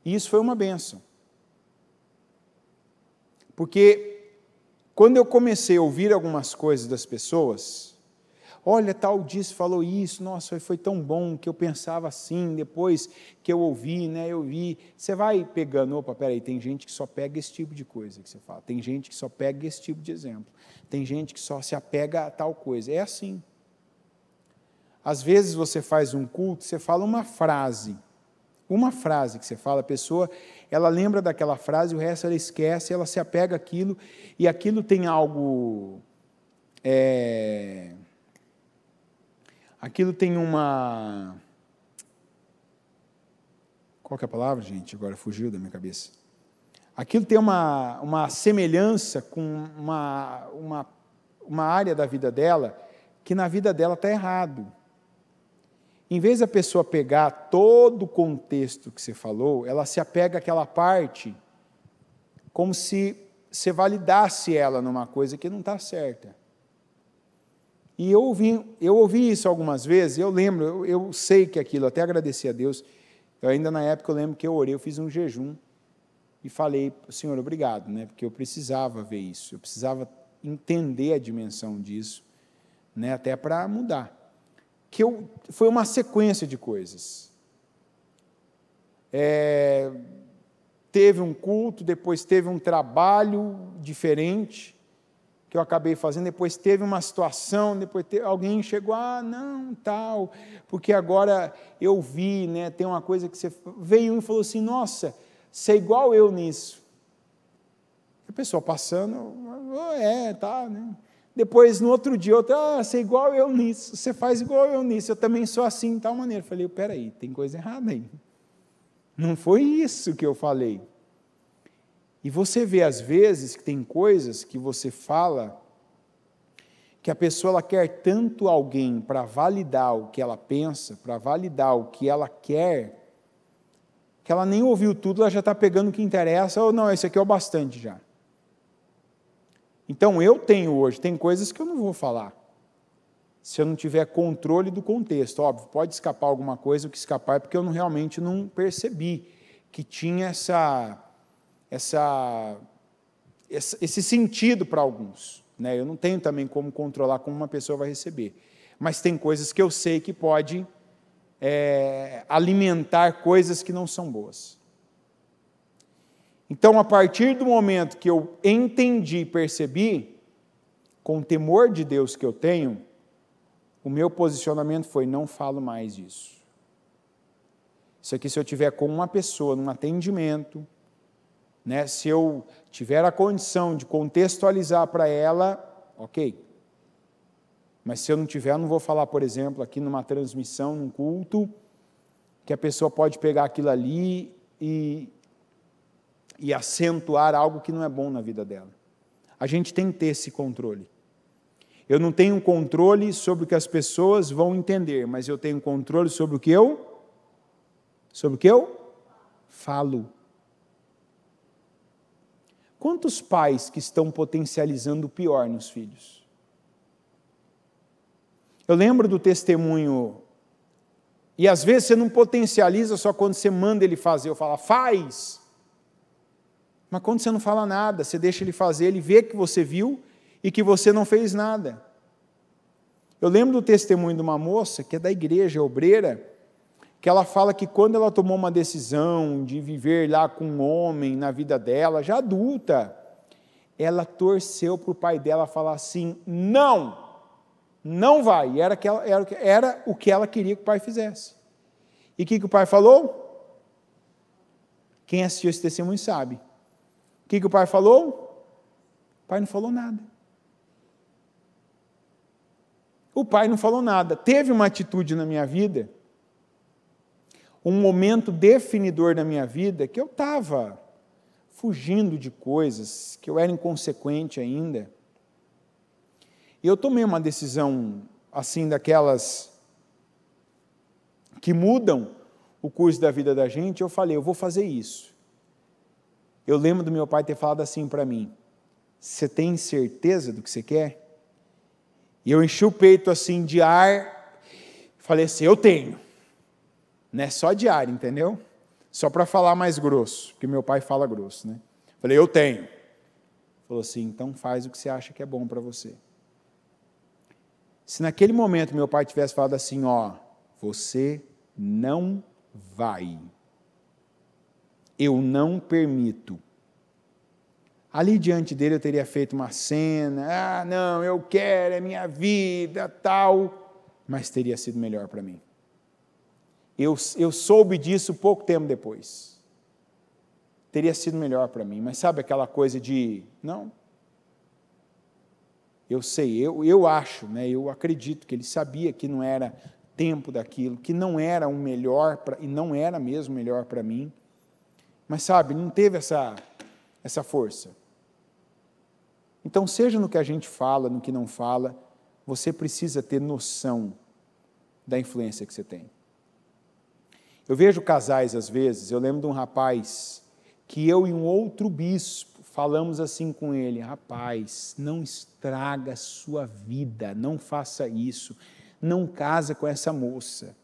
E isso foi uma bênção. Porque quando eu comecei a ouvir algumas coisas das pessoas, olha, tal disse, falou isso, nossa, foi tão bom que eu pensava assim, depois que eu ouvi, eu vi. Você vai pegando, opa, peraí, tem gente que só pega esse tipo de coisa que você fala, tem gente que só pega esse tipo de exemplo, tem gente que só se apega a tal coisa. É assim. Às vezes você faz um culto, você fala uma frase que você fala, a pessoa, ela lembra daquela frase, o resto ela esquece, ela se apega àquilo, e aquilo tem algo, aquilo tem uma, qual que é a palavra, gente? Agora fugiu da minha cabeça. Aquilo tem uma semelhança com uma área da vida dela, que na vida dela está errado. Em vez da pessoa pegar todo o contexto que você falou, ela se apega àquela parte como se você validasse ela numa coisa que não está certa. E eu ouvi isso algumas vezes, eu lembro, eu sei que aquilo, até agradeci a Deus, ainda na época eu lembro que eu orei, eu fiz um jejum e falei, Senhor, obrigado, porque eu precisava ver isso, eu precisava entender a dimensão disso, até para mudar. Foi uma sequência de coisas. Teve um culto, depois teve um trabalho diferente, que eu acabei fazendo, depois teve uma situação, depois alguém chegou, não, tal, porque agora eu vi, tem uma coisa que você... Veio e falou assim, nossa, você é igual eu nisso. A pessoa passando, tá, Depois, no outro dia, você é igual eu nisso, você faz igual eu nisso, eu também sou assim, de tal maneira. Eu falei, peraí, tem coisa errada aí. Não foi isso que eu falei. E você vê, às vezes, que tem coisas que você fala, que a pessoa ela quer tanto alguém para validar o que ela pensa, para validar o que ela quer, que ela nem ouviu tudo, ela já está pegando o que interessa, ou não, esse aqui é o bastante já. Então, eu tenho hoje, tem coisas que eu não vou falar, se eu não tiver controle do contexto. Óbvio, pode escapar alguma coisa, o que escapar é porque eu realmente não percebi que tinha esse sentido para alguns. Eu não tenho também como controlar como uma pessoa vai receber, mas tem coisas que eu sei que pode alimentar coisas que não são boas. Então, a partir do momento que eu entendi, percebi, com o temor de Deus que eu tenho, o meu posicionamento foi, não falo mais disso. Isso aqui, se eu tiver com uma pessoa, num atendimento, se eu tiver a condição de contextualizar para ela, ok. Mas se eu não tiver, eu não vou falar, por exemplo, aqui numa transmissão, num culto, que a pessoa pode pegar aquilo ali e acentuar algo que não é bom na vida dela. A gente tem que ter esse controle. Eu não tenho controle sobre o que as pessoas vão entender, mas eu tenho controle sobre o que eu falo. Quantos pais que estão potencializando o pior nos filhos? Eu lembro do testemunho, e às vezes você não potencializa só quando você manda ele fazer, eu falo, faz! Mas quando você não fala nada, você deixa ele fazer, ele vê que você viu e que você não fez nada. Eu lembro do testemunho de uma moça, que é da igreja obreira, que ela fala que quando ela tomou uma decisão de viver lá com um homem na vida dela, já adulta, ela torceu para o pai dela falar assim, não vai, e era o que ela queria que o pai fizesse. E o que o pai falou? Quem assistiu esse testemunho sabe. O que o pai falou? O pai não falou nada. O pai não falou nada. Teve uma atitude na minha vida, um momento definidor na minha vida, que eu estava fugindo de coisas, que eu era inconsequente ainda. E eu tomei uma decisão, assim, daquelas que mudam o curso da vida da gente. Eu falei, eu vou fazer isso. Eu lembro do meu pai ter falado assim para mim, você tem certeza do que você quer? E eu enchi o peito assim de ar, falei assim, eu tenho. Não é só de ar, entendeu? Só para falar mais grosso, porque meu pai fala grosso, né? Falei, eu tenho. Falou assim, então faz o que você acha que é bom para você. Se naquele momento meu pai tivesse falado assim, ó, você não vai. Eu não permito. Ali diante dele eu teria feito uma cena, não, eu quero, é minha vida, tal, mas teria sido melhor para mim. Eu soube disso pouco tempo depois. Teria sido melhor para mim, mas sabe aquela coisa de, não, eu sei, eu acho, né, eu acredito que ele sabia que não era tempo daquilo, que não era o melhor, e não era mesmo melhor para mim, mas sabe, não teve essa força. Então, seja no que a gente fala, no que não fala, você precisa ter noção da influência que você tem. Eu vejo casais, às vezes, eu lembro de um rapaz que eu e um outro bispo falamos assim com ele, rapaz, não estraga a sua vida, não faça isso, não casa com essa moça.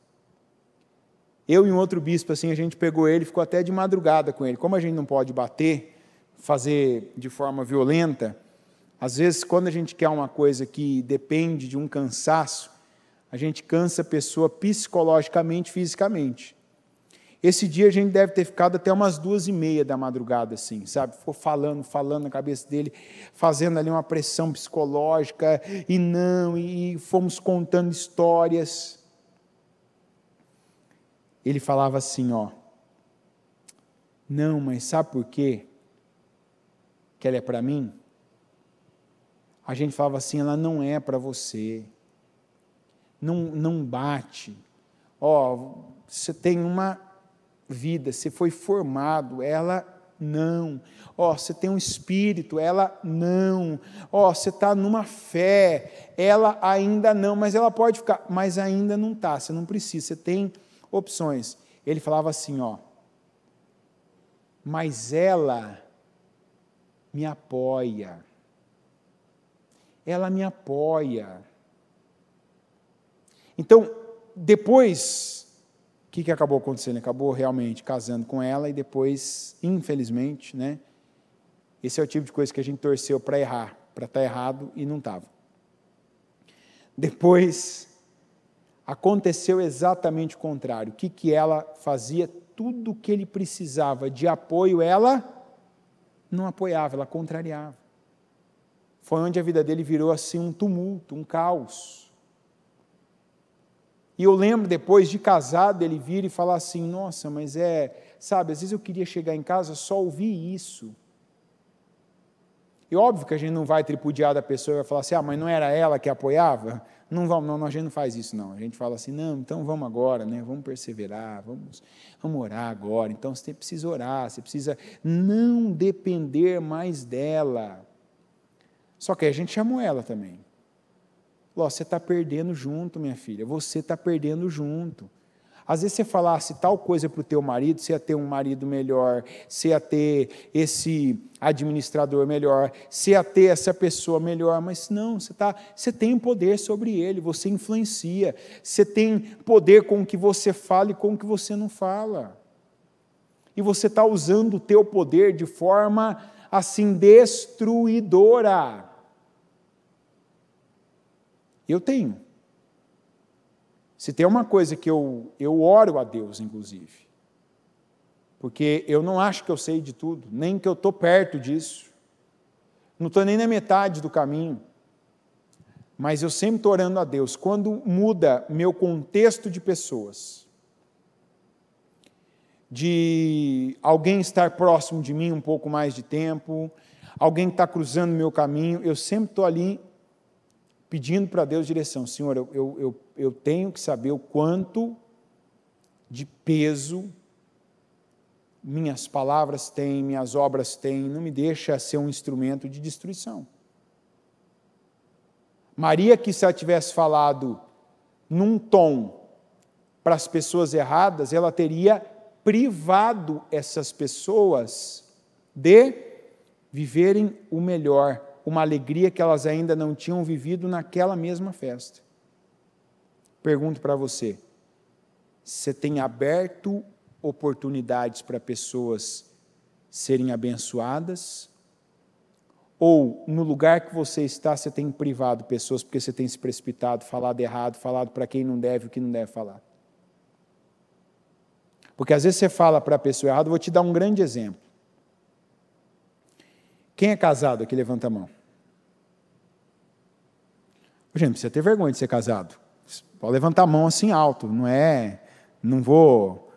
Eu e um outro bispo, assim, a gente pegou ele, ficou até de madrugada com ele. Como a gente não pode bater, fazer de forma violenta, às vezes, quando a gente quer uma coisa que depende de um cansaço, a gente cansa a pessoa psicologicamente, fisicamente. Esse dia a gente deve ter ficado até umas 2:30 da madrugada, assim, sabe? Ficou falando na cabeça dele, fazendo ali uma pressão psicológica, e fomos contando histórias. Ele falava assim, ó, não, mas sabe por quê que ela é para mim? A gente falava assim, ela não é para você, não bate, ó, você tem uma vida, você foi formado, ela não, ó, você tem um espírito, ela não, ó, você está numa fé, ela ainda não, mas ela pode ficar, mas ainda não está, você não precisa, você tem opções. Ele falava assim, ó, mas ela me apoia, ela me apoia. Então, depois, o que acabou acontecendo? Ele acabou realmente casando com ela e depois, infelizmente, né, esse é o tipo de coisa que a gente torceu para errar, para estar errado e não estava. Depois, aconteceu exatamente o contrário. O que ela fazia? Tudo o que ele precisava de apoio, ela não apoiava, ela contrariava. Foi onde a vida dele virou assim um tumulto, um caos. E eu lembro depois de casado, ele vir e falar assim, nossa, mas sabe, às vezes eu queria chegar em casa só ouvir isso. E óbvio que a gente não vai tripudiar da pessoa e vai falar assim, mas não era ela que apoiava? Não, a gente não faz isso não. A gente fala assim, não, então vamos agora, né? Vamos perseverar, vamos orar agora. Então você precisa orar, você precisa não depender mais dela. Só que a gente chamou ela também. Você está perdendo junto, minha filha, você está perdendo junto. Às vezes você falasse tal coisa para o teu marido, você ia ter um marido melhor, você ia ter esse administrador melhor, você ia ter essa pessoa melhor, mas não, você tem poder sobre ele, você influencia, você tem poder com o que você fala e com o que você não fala. E você está usando o teu poder de forma, assim, destruidora. Eu tenho. Se tem uma coisa que eu oro a Deus, inclusive, porque eu não acho que eu sei de tudo, nem que eu estou perto disso, não estou nem na metade do caminho, mas eu sempre estou orando a Deus, quando muda meu contexto de pessoas, de alguém estar próximo de mim um pouco mais de tempo, alguém está cruzando meu caminho, eu sempre estou ali pedindo para Deus direção. Senhor, eu tenho que saber o quanto de peso minhas palavras têm, minhas obras têm, não me deixa ser um instrumento de destruição. Maria, que se ela tivesse falado num tom para as pessoas erradas, ela teria privado essas pessoas de viverem o melhor, uma alegria que elas ainda não tinham vivido naquela mesma festa. Pergunto para você, você tem aberto oportunidades para pessoas serem abençoadas? Ou no lugar que você está, você tem privado pessoas porque você tem se precipitado, falado errado, falado para quem não deve o que não deve falar? Porque às vezes você fala para a pessoa errada. Vou te dar um grande exemplo. Quem é casado aqui, levanta a mão. Gente, não precisa ter vergonha de ser casado. Pode levantar a mão assim alto, não vou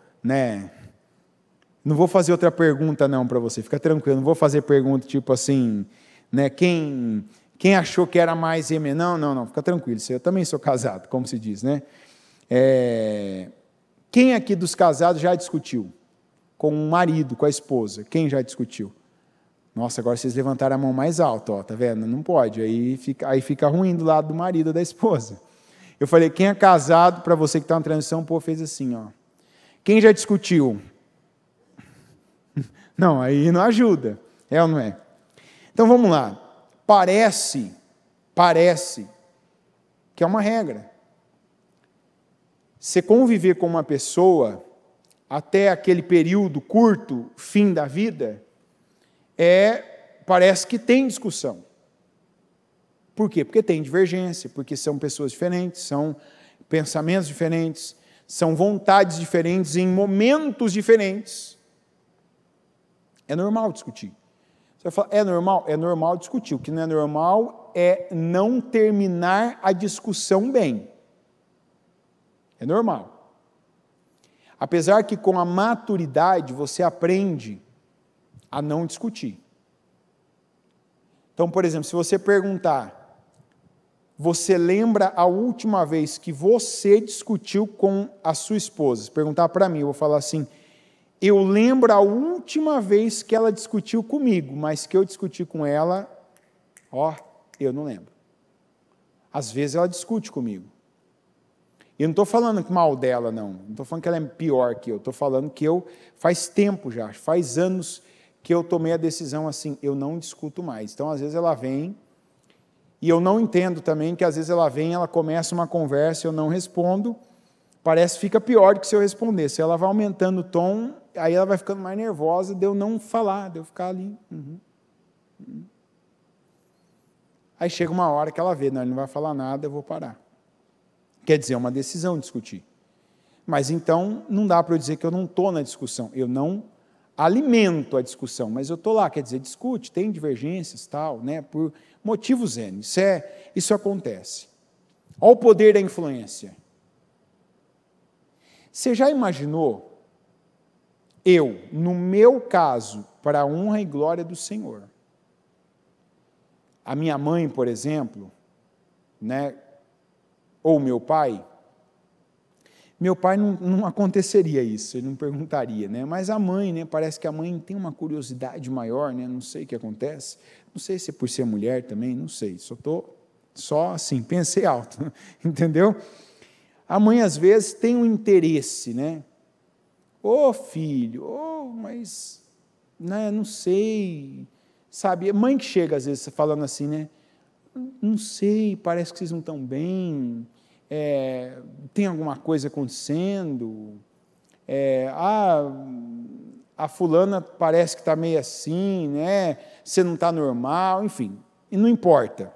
fazer outra pergunta não para você, fica tranquilo, não vou fazer pergunta tipo assim, quem achou que era mais não, fica tranquilo, eu também sou casado, como se diz, né? Quem aqui dos casados já discutiu com o marido, com a esposa? Quem já discutiu? Nossa, agora vocês levantaram a mão mais alto, ó, tá vendo? Não pode, aí fica ruim do lado do marido ou da esposa. Eu falei, quem é casado, para você que está na transição, fez assim, ó. Quem já discutiu? Não, aí não ajuda, é ou não é? Então vamos lá, parece que é uma regra. Você conviver com uma pessoa até aquele período curto, fim da vida, parece que tem discussão. Por quê? Porque tem divergência, porque são pessoas diferentes, são pensamentos diferentes, são vontades diferentes em momentos diferentes. É normal discutir. Você vai falar, é normal? É normal discutir. O que não é normal é não terminar a discussão bem. É normal. Apesar que com a maturidade você aprende a não discutir. Então, por exemplo, se você perguntar, você lembra a última vez que você discutiu com a sua esposa? Se perguntar para mim, eu vou falar assim, eu lembro a última vez que ela discutiu comigo, mas que eu discuti com ela, eu não lembro. Às vezes ela discute comigo. Eu não estou falando mal dela, não estou falando que ela é pior que eu, estou falando que faz tempo já, faz anos que eu tomei a decisão assim, eu não discuto mais. Então, às vezes ela vem, e eu não entendo também que às vezes ela vem, ela começa uma conversa, eu não respondo, parece que fica pior do que se eu respondesse. Ela vai aumentando o tom, aí ela vai ficando mais nervosa de eu não falar, de eu ficar ali. Aí chega uma hora que ela vê, não, ele não vai falar nada, eu vou parar. Quer dizer, é uma decisão discutir. Mas então, não dá para eu dizer que eu não estou na discussão, eu não alimento a discussão, mas eu estou lá, quer dizer, discute, tem divergências, tal, né, por motivos N, isso acontece. Olha o poder da influência. Você já imaginou, no meu caso, para a honra e glória do Senhor, a minha mãe, por exemplo, né, ou meu pai não aconteceria isso, ele não perguntaria, né? Mas a mãe, né? Parece que a mãe tem uma curiosidade maior, né? Não sei o que acontece, não sei se é por ser mulher também, não sei, só assim, pensei alto, entendeu? A mãe às vezes tem um interesse, né? Filho, mas, né, não sei, sabe? A mãe que chega às vezes falando assim, né? Não sei, parece que vocês não estão bem, tem alguma coisa acontecendo, a fulana parece que está meio assim, né? Você não está normal, enfim, e não importa.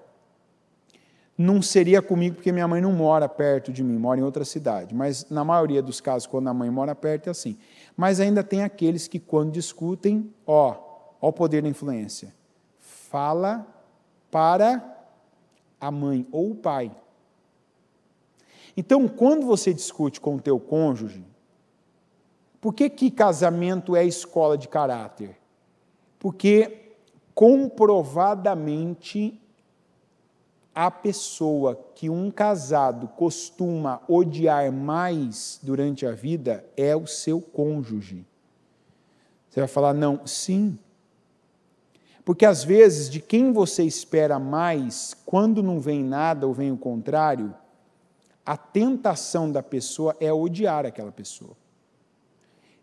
Não seria comigo, porque minha mãe não mora perto de mim, mora em outra cidade, mas na maioria dos casos, quando a mãe mora perto, é assim. Mas ainda tem aqueles que, quando discutem, o poder da influência, fala para a mãe ou o pai. Então, quando você discute com o teu cônjuge, por que casamento é escola de caráter? Porque, comprovadamente, a pessoa que um casado costuma odiar mais durante a vida é o seu cônjuge. Você vai falar, não, sim. Porque, às vezes, de quem você espera mais, quando não vem nada ou vem o contrário, a tentação da pessoa é odiar aquela pessoa.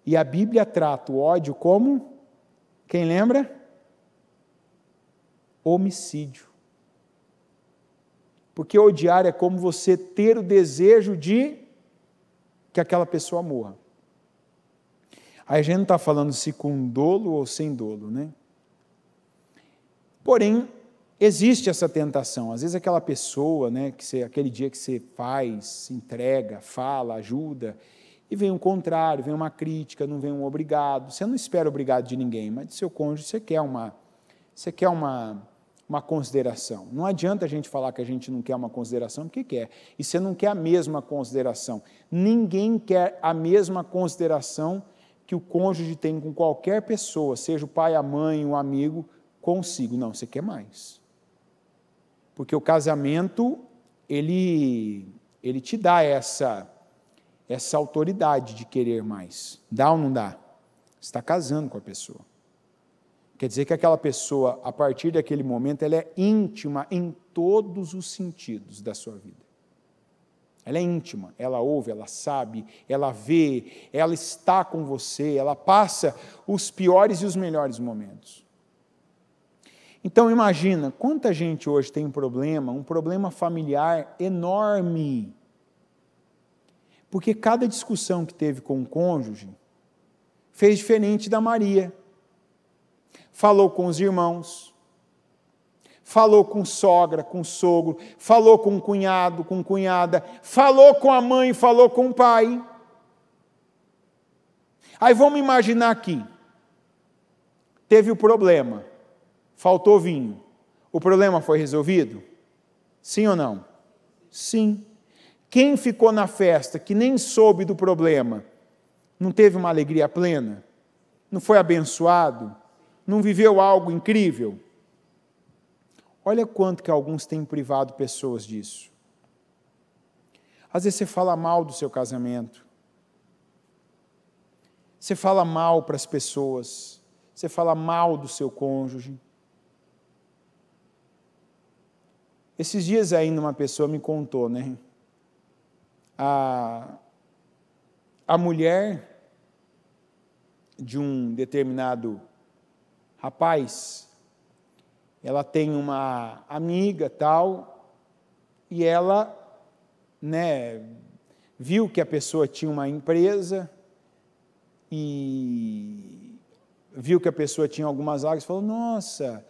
E a Bíblia trata o ódio como, quem lembra? Homicídio. Porque odiar é como você ter o desejo de que aquela pessoa morra. Aí a gente não está falando se com dolo ou sem dolo, né? Porém, existe essa tentação. Às vezes aquela pessoa, né, aquele dia que você faz, se entrega, fala, ajuda, e vem um contrário, vem uma crítica, não vem um obrigado. Você não espera obrigado de ninguém, mas do seu cônjuge você quer uma consideração. Não adianta a gente falar que a gente não quer uma consideração, porque quer. E você não quer a mesma consideração. Ninguém quer a mesma consideração que o cônjuge tem com qualquer pessoa, seja o pai, a mãe, o amigo, consigo. Não, você quer mais. Porque o casamento, ele te dá essa autoridade de querer mais. Dá ou não dá? Você está casando com a pessoa. Quer dizer que aquela pessoa, a partir daquele momento, ela é íntima em todos os sentidos da sua vida. Ela é íntima, ela ouve, ela sabe, ela vê, ela está com você, ela passa os piores e os melhores momentos. Então imagina, quanta gente hoje tem um problema familiar enorme. Porque cada discussão que teve com o cônjuge fez diferente da Maria. Falou com os irmãos, falou com sogra, com sogro, falou com cunhado, com cunhada, falou com a mãe, falou com o pai. Aí vamos imaginar aqui, teve o problema, faltou vinho. O problema foi resolvido? Sim ou não? Sim. Quem ficou na festa, que nem soube do problema, não teve uma alegria plena? Não foi abençoado? Não viveu algo incrível? Olha quanto que alguns têm privado pessoas disso. Às vezes você fala mal do seu casamento. Você fala mal para as pessoas. Você fala mal do seu cônjuge. Esses dias ainda uma pessoa me contou, né? A mulher de um determinado rapaz, ela tem uma amiga tal, e ela, né, viu que a pessoa tinha uma empresa e viu que a pessoa tinha algumas vagas, falou: nossa,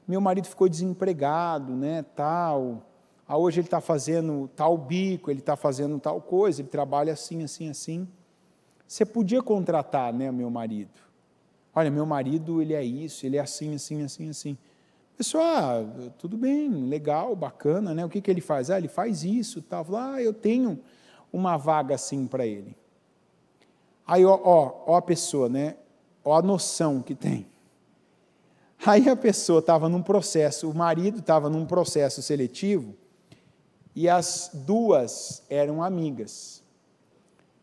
meu marido ficou desempregado, né, tal. Hoje ele está fazendo tal bico, ele está fazendo tal coisa, ele trabalha assim, assim, assim. Você podia contratar, né, meu marido? Olha, meu marido, ele é isso, ele é assim, assim, assim, assim. Pessoal, tudo bem, legal, bacana, né? O que ele faz? Ele faz isso, tal. Eu tenho uma vaga assim para ele. Aí, ó a pessoa, né? Ó a noção que tem. Aí a pessoa estava num processo, o marido estava num processo seletivo, e as duas eram amigas.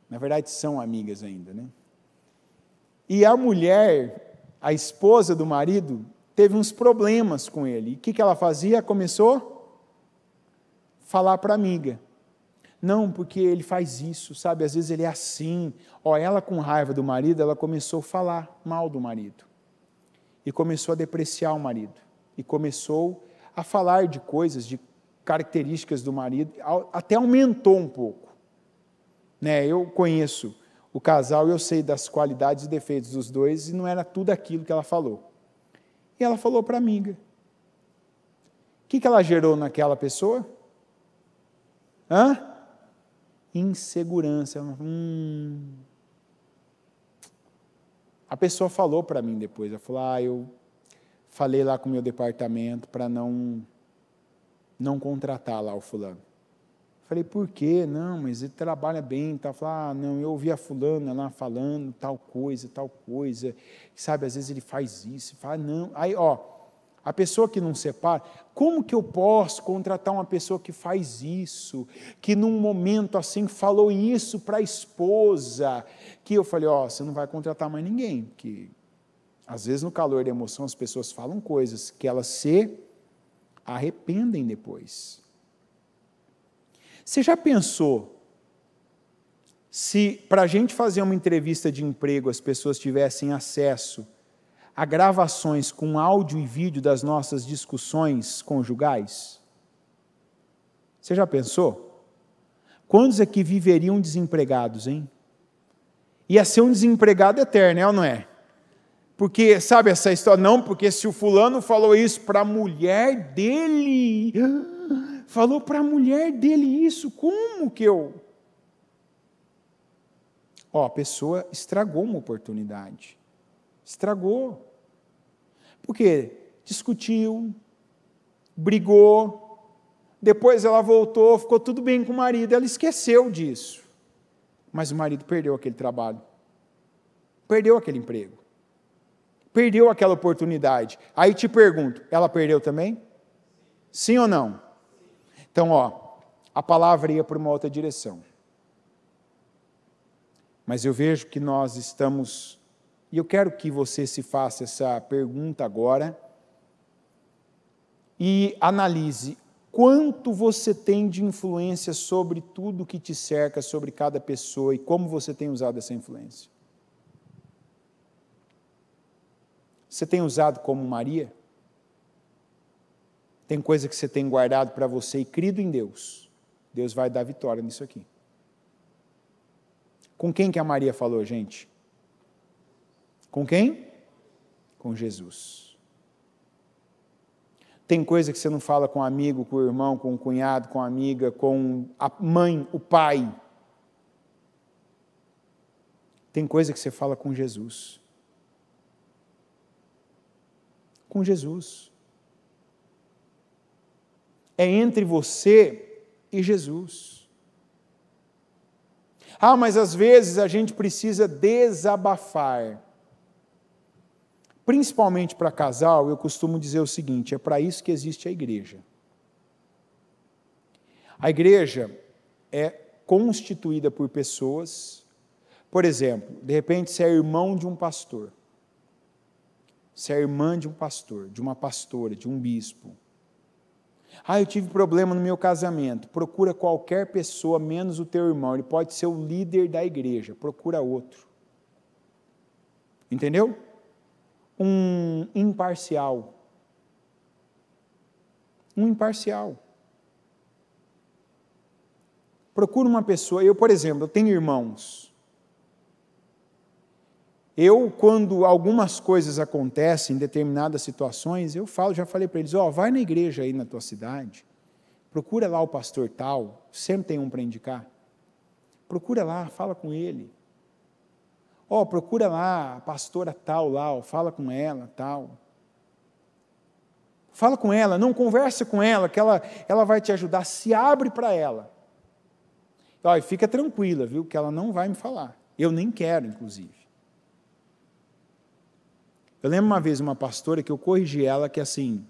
Na verdade, são amigas ainda, né? E a mulher, a esposa do marido, teve uns problemas com ele. E o que ela fazia? Começou a falar para a amiga. Não, porque ele faz isso, sabe? Às vezes ele é assim. Ela com raiva do marido, ela começou a falar mal do marido. E começou a depreciar o marido. E começou a falar de coisas, de características do marido, até aumentou um pouco. Né? Eu conheço o casal e eu sei das qualidades e defeitos dos dois, e não era tudo aquilo que ela falou. E ela falou para a amiga. O que ela gerou naquela pessoa? Insegurança. A pessoa falou para mim depois, ela falou: eu falei lá com o meu departamento para não contratar lá o fulano. Falei: por quê? Não, mas ele trabalha bem. Tá? Falei: não, eu ouvi a fulana lá falando tal coisa, sabe, às vezes ele faz isso, fala, não. Aí, a pessoa que não separa, como que eu posso contratar uma pessoa que faz isso, que num momento assim falou isso para a esposa, que eu falei: você não vai contratar mais ninguém, porque às vezes no calor da emoção as pessoas falam coisas que elas se arrependem depois. Você já pensou se para a gente fazer uma entrevista de emprego as pessoas tivessem acesso a gravações com áudio e vídeo das nossas discussões conjugais? Você já pensou? Quantos aqui viveriam desempregados, hein? ia ser um desempregado eterno, é ou não é? Porque, sabe essa história? Não, porque se o fulano falou isso para a mulher dele, falou para a mulher dele isso, como que eu... A pessoa estragou uma oportunidade. Estragou. Por quê? Discutiu, brigou, depois ela voltou, ficou tudo bem com o marido, ela esqueceu disso. Mas o marido perdeu aquele trabalho, perdeu aquele emprego, perdeu aquela oportunidade. Aí te pergunto, ela perdeu também? Sim ou não? Então, a palavra ia para uma outra direção. Mas eu vejo que nós estamos, e eu quero que você se faça essa pergunta agora, e analise quanto você tem de influência sobre tudo que te cerca, sobre cada pessoa, e como você tem usado essa influência. Você tem usado como Maria? Tem coisa que você tem guardado para você e crido em Deus. Deus vai dar vitória nisso aqui. Com quem que a Maria falou, gente? Com quem? Com Jesus. Tem coisa que você não fala com um amigo, com o irmão, com o cunhado, com a amiga, com a mãe, o pai. Tem coisa que você fala com Jesus. Com Jesus. É entre você e Jesus. Mas às vezes a gente precisa desabafar. Principalmente para casal, eu costumo dizer o seguinte, é para isso que existe a igreja. A igreja é constituída por pessoas, por exemplo, de repente você é irmão de um pastor, você é irmã de um pastor, de uma pastora, de um bispo. Eu tive problema no meu casamento. Procura qualquer pessoa, menos o teu irmão. Ele pode ser o líder da igreja. Procura outro. Entendeu? Um imparcial. Um imparcial. Procura uma pessoa. Eu, por exemplo, eu tenho irmãos. Quando algumas coisas acontecem em determinadas situações, eu falo, já falei para eles, vai na igreja aí na tua cidade, procura lá o pastor tal, sempre tem um para indicar, procura lá, fala com ele, procura lá a pastora tal lá, fala com ela, tal, fala com ela, não conversa com ela, que ela vai te ajudar, se abre para ela, e fica tranquila, viu, que ela não vai me falar, eu nem quero, inclusive. Eu lembro uma vez uma pastora que eu corrigi ela, que assim,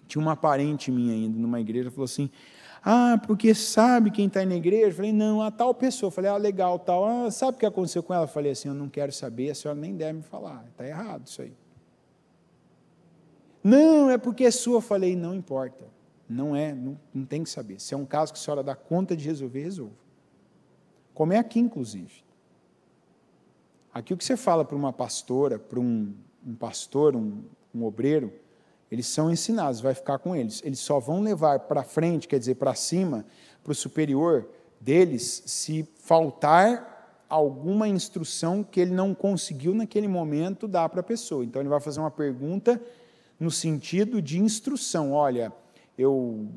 tinha uma parente minha ainda numa igreja, falou assim, porque sabe quem está na igreja? Eu falei, não, a tal pessoa. Eu falei, legal, tal. Sabe o que aconteceu com ela? Eu falei assim, eu não quero saber, a senhora nem deve me falar, está errado isso aí. Não, é porque é sua. Eu falei, não importa, não tem que saber. Se é um caso que a senhora dá conta de resolver, resolva. Como é aqui, inclusive. Aqui o que você fala para uma pastora, para um pastor, um obreiro, eles são ensinados, vai ficar com eles. Eles só vão levar para frente, quer dizer, para cima, para o superior deles, se faltar alguma instrução que ele não conseguiu naquele momento dar para a pessoa. Então, ele vai fazer uma pergunta no sentido de instrução. Olha, eu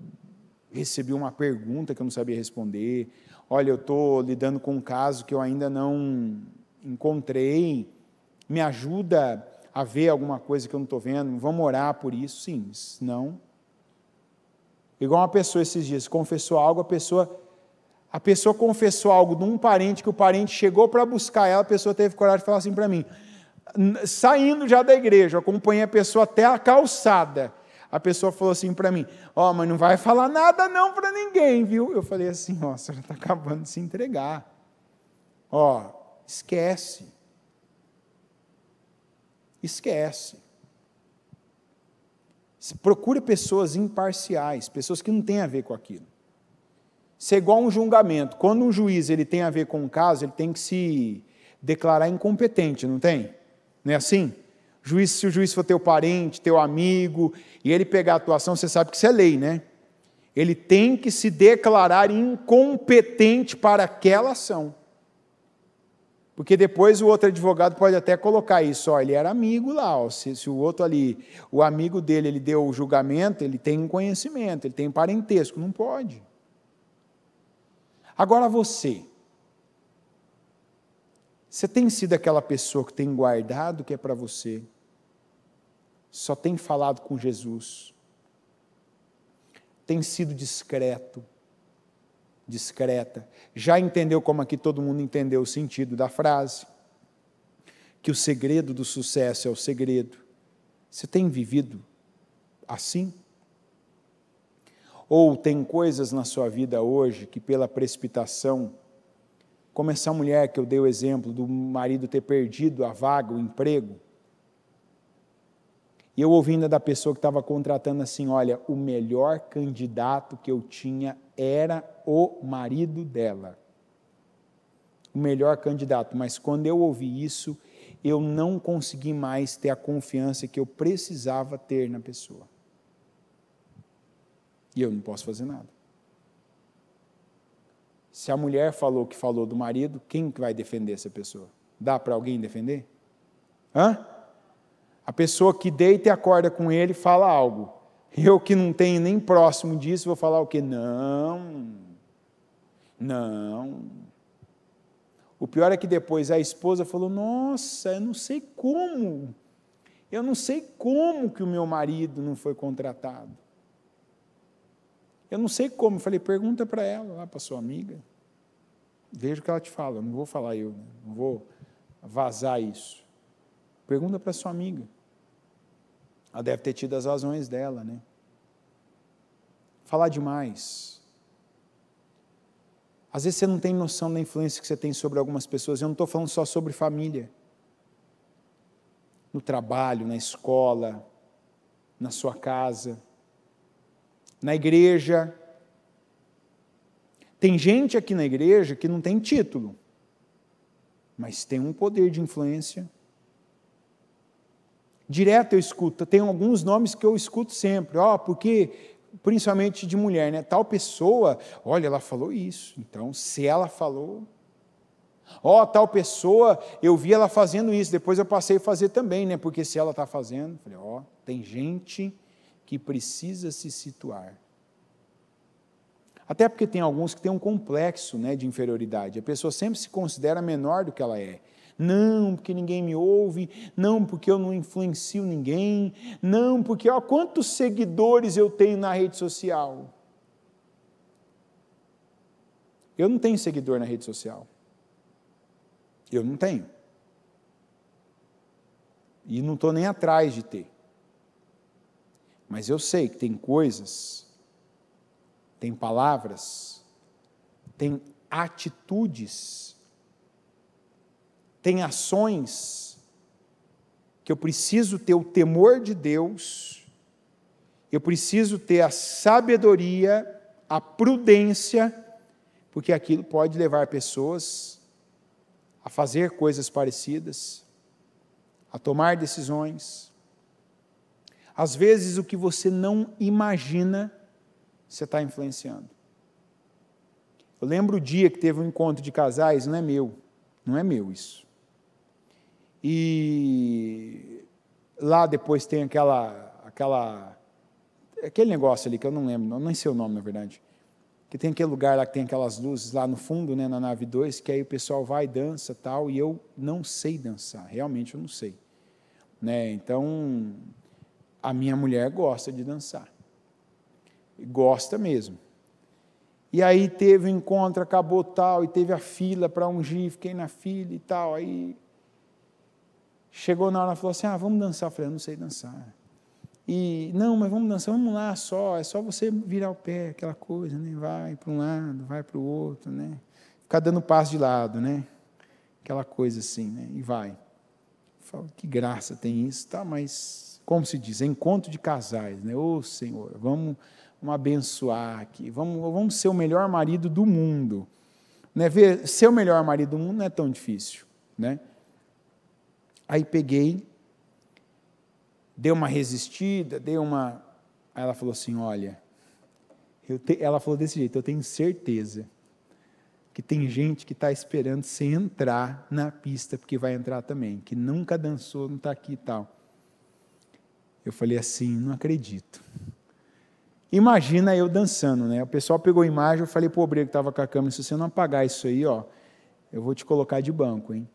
recebi uma pergunta que eu não sabia responder. Olha, eu estou lidando com um caso que eu ainda não encontrei. Me ajuda a ver alguma coisa que eu não estou vendo, vamos orar por isso, sim, não. Igual uma pessoa esses dias confessou algo, a pessoa confessou algo de um parente, que o parente chegou para buscar ela, a pessoa teve coragem de falar assim para mim, saindo já da igreja, eu acompanhei a pessoa até a calçada, a pessoa falou assim para mim, mas não vai falar nada não para ninguém, viu? Eu falei assim, a senhora está acabando de se entregar, esquece. Procure pessoas imparciais, pessoas que não têm a ver com aquilo. Isso é igual um julgamento. Quando um juiz ele tem a ver com um caso, ele tem que se declarar incompetente, não tem? Não é assim? Se o juiz for teu parente, teu amigo, e ele pegar a atuação, você sabe que isso é lei, né? Ele tem que se declarar incompetente para aquela ação. Porque depois o outro advogado pode até colocar isso, ó, ele era amigo lá, ó, se o outro ali, o amigo dele, ele deu o julgamento, ele tem um conhecimento, ele tem um parentesco, não pode. Agora você tem sido aquela pessoa que tem guardado o que é para você, só tem falado com Jesus, tem sido discreto, discreta, já entendeu como aqui todo mundo entendeu o sentido da frase, que o segredo do sucesso é o segredo. Você tem vivido assim? Ou tem coisas na sua vida hoje que pela precipitação, como essa mulher que eu dei o exemplo do marido ter perdido a vaga, o emprego, e eu ouvindo da pessoa que estava contratando assim, olha, o melhor candidato que eu tinha era o marido dela. O melhor candidato, mas quando eu ouvi isso, eu não consegui mais ter a confiança que eu precisava ter na pessoa. E eu não posso fazer nada. Se a mulher falou que falou do marido, quem vai defender essa pessoa? Dá para alguém defender? Hã? A pessoa que deita e acorda com ele fala algo. Eu que não tenho nem próximo disso, vou falar o quê? Não. O pior é que depois a esposa falou, nossa, eu não sei como que o meu marido não foi contratado. Eu não sei como. Eu falei, pergunta para ela, lá para sua amiga. Veja o que ela te fala, não vou falar eu, não vou vazar isso. Pergunta para sua amiga. Ela deve ter tido as razões dela, né? Falar demais. Às vezes você não tem noção da influência que você tem sobre algumas pessoas. Eu não estou falando só sobre família. No trabalho, na escola, na sua casa, na igreja. Tem gente aqui na igreja que não tem título, mas tem um poder de influência. Direto eu escuto, tem alguns nomes que eu escuto sempre, porque, principalmente de mulher, né? Tal pessoa, olha, ela falou isso, então, se ela falou, tal pessoa, eu vi ela fazendo isso, depois eu passei a fazer também, né? Porque se ela está fazendo, falei, tem gente que precisa se situar. Até porque tem alguns que têm um complexo, né, de inferioridade, a pessoa sempre se considera menor do que ela é. Não, porque ninguém me ouve, não, porque eu não influencio ninguém, não, porque quantos seguidores eu tenho na rede social. Eu não tenho seguidor na rede social. Eu não tenho. E não estou nem atrás de ter. Mas eu sei que tem coisas, tem palavras, tem atitudes, tem ações que eu preciso ter o temor de Deus, eu preciso ter a sabedoria, a prudência, porque aquilo pode levar pessoas a fazer coisas parecidas, a tomar decisões. Às vezes o que você não imagina, você está influenciando. Eu lembro o dia que teve um encontro de casais, não é meu isso. E lá depois tem aquele negócio ali que eu não lembro, nem sei o nome na verdade, que tem aquele lugar lá que tem aquelas luzes lá no fundo, né, na nave 2, que aí o pessoal vai, dança tal, e eu não sei dançar, realmente eu não sei. Né? Então, a minha mulher gosta de dançar, gosta mesmo. E aí teve o encontro, acabou tal, e teve a fila para ungir, fiquei na fila e tal, aí chegou na hora, ela falou assim, vamos dançar. Eu falei, eu não sei dançar. E, não, mas vamos dançar, vamos lá só, é só você virar o pé, aquela coisa, né? Vai para um lado, vai para o outro, né? Ficar dando passo de lado, né? Aquela coisa assim, né? E vai. Eu falo, que graça tem isso, tá? Mas, como se diz, é encontro de casais, né? Ô Senhor, vamos abençoar aqui, vamos ser o melhor marido do mundo. Né? Ser o melhor marido do mundo não é tão difícil, né? Aí peguei, dei uma resistida, aí ela falou assim, olha, ela falou desse jeito, eu tenho certeza, que tem gente que está esperando você entrar na pista, porque vai entrar também, que nunca dançou, não está aqui e tal. Eu falei assim, não acredito. Imagina eu dançando, né? O pessoal pegou a imagem, eu falei para o obreiro que estava com a câmera, se você não apagar isso aí, ó, eu vou te colocar de banco, hein?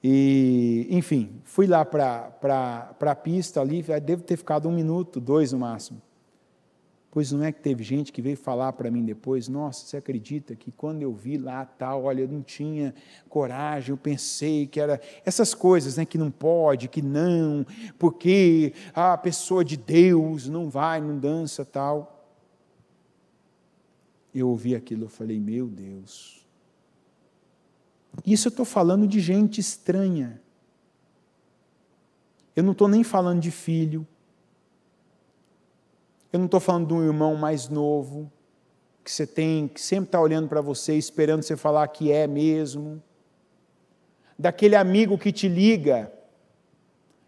E, enfim, fui lá para a pista ali, devo ter ficado 1 minuto, 2 no máximo. Pois não é que teve gente que veio falar para mim depois, nossa, você acredita que quando eu vi lá tal, olha, eu não tinha coragem, eu pensei que era essas coisas, né, que não pode, que não, porque a pessoa de Deus não vai, não dança tal. Eu ouvi aquilo, eu falei, meu Deus. Isso eu estou falando de gente estranha. Eu não estou nem falando de filho. Eu não estou falando de um irmão mais novo, que você tem, que sempre está olhando para você, esperando você falar que é mesmo. Daquele amigo que te liga,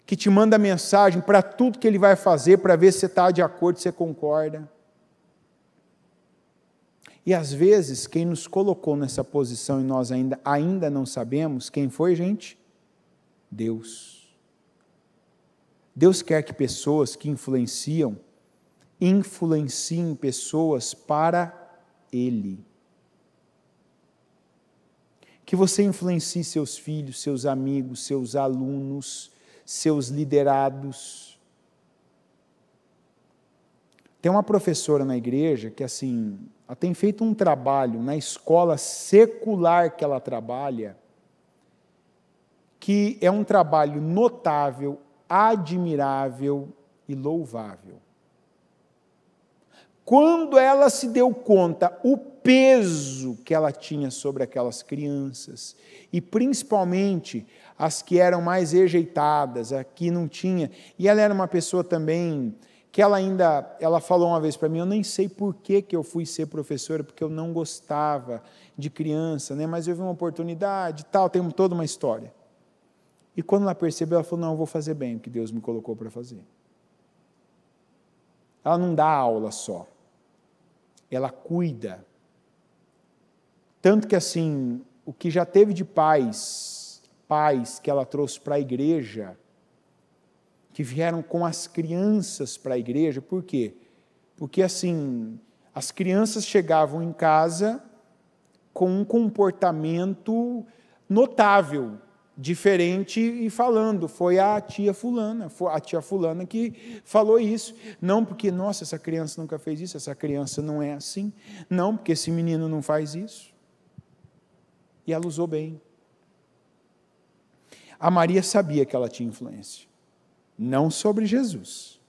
que te manda mensagem para tudo que ele vai fazer, para ver se você está de acordo, se você concorda. E às vezes, quem nos colocou nessa posição e nós ainda não sabemos, quem foi, gente? Deus. Deus quer que pessoas que influenciem pessoas para Ele. Que você influencie seus filhos, seus amigos, seus alunos, seus liderados. Tem uma professora na igreja que, assim, ela tem feito um trabalho na escola secular que ela trabalha, que é um trabalho notável, admirável e louvável. Quando ela se deu conta o peso que ela tinha sobre aquelas crianças, e principalmente as que eram mais rejeitadas, a que não tinha, e ela era uma pessoa também, que ela falou uma vez para mim, eu nem sei por que eu fui ser professora, porque eu não gostava de criança, né? Mas eu vi uma oportunidade e tal, tem toda uma história. E quando ela percebeu, ela falou, não, eu vou fazer bem o que Deus me colocou para fazer. Ela não dá aula só. Ela cuida. Tanto que, assim, o que já teve de pais que ela trouxe para a igreja, que vieram com as crianças para a igreja, por quê? Porque, assim, as crianças chegavam em casa com um comportamento notável, diferente e falando, foi a tia fulana que falou isso, não porque, nossa, essa criança nunca fez isso, essa criança não é assim, não, porque esse menino não faz isso, e ela usou bem. A Maria sabia que ela tinha influência, não sobre Jesus,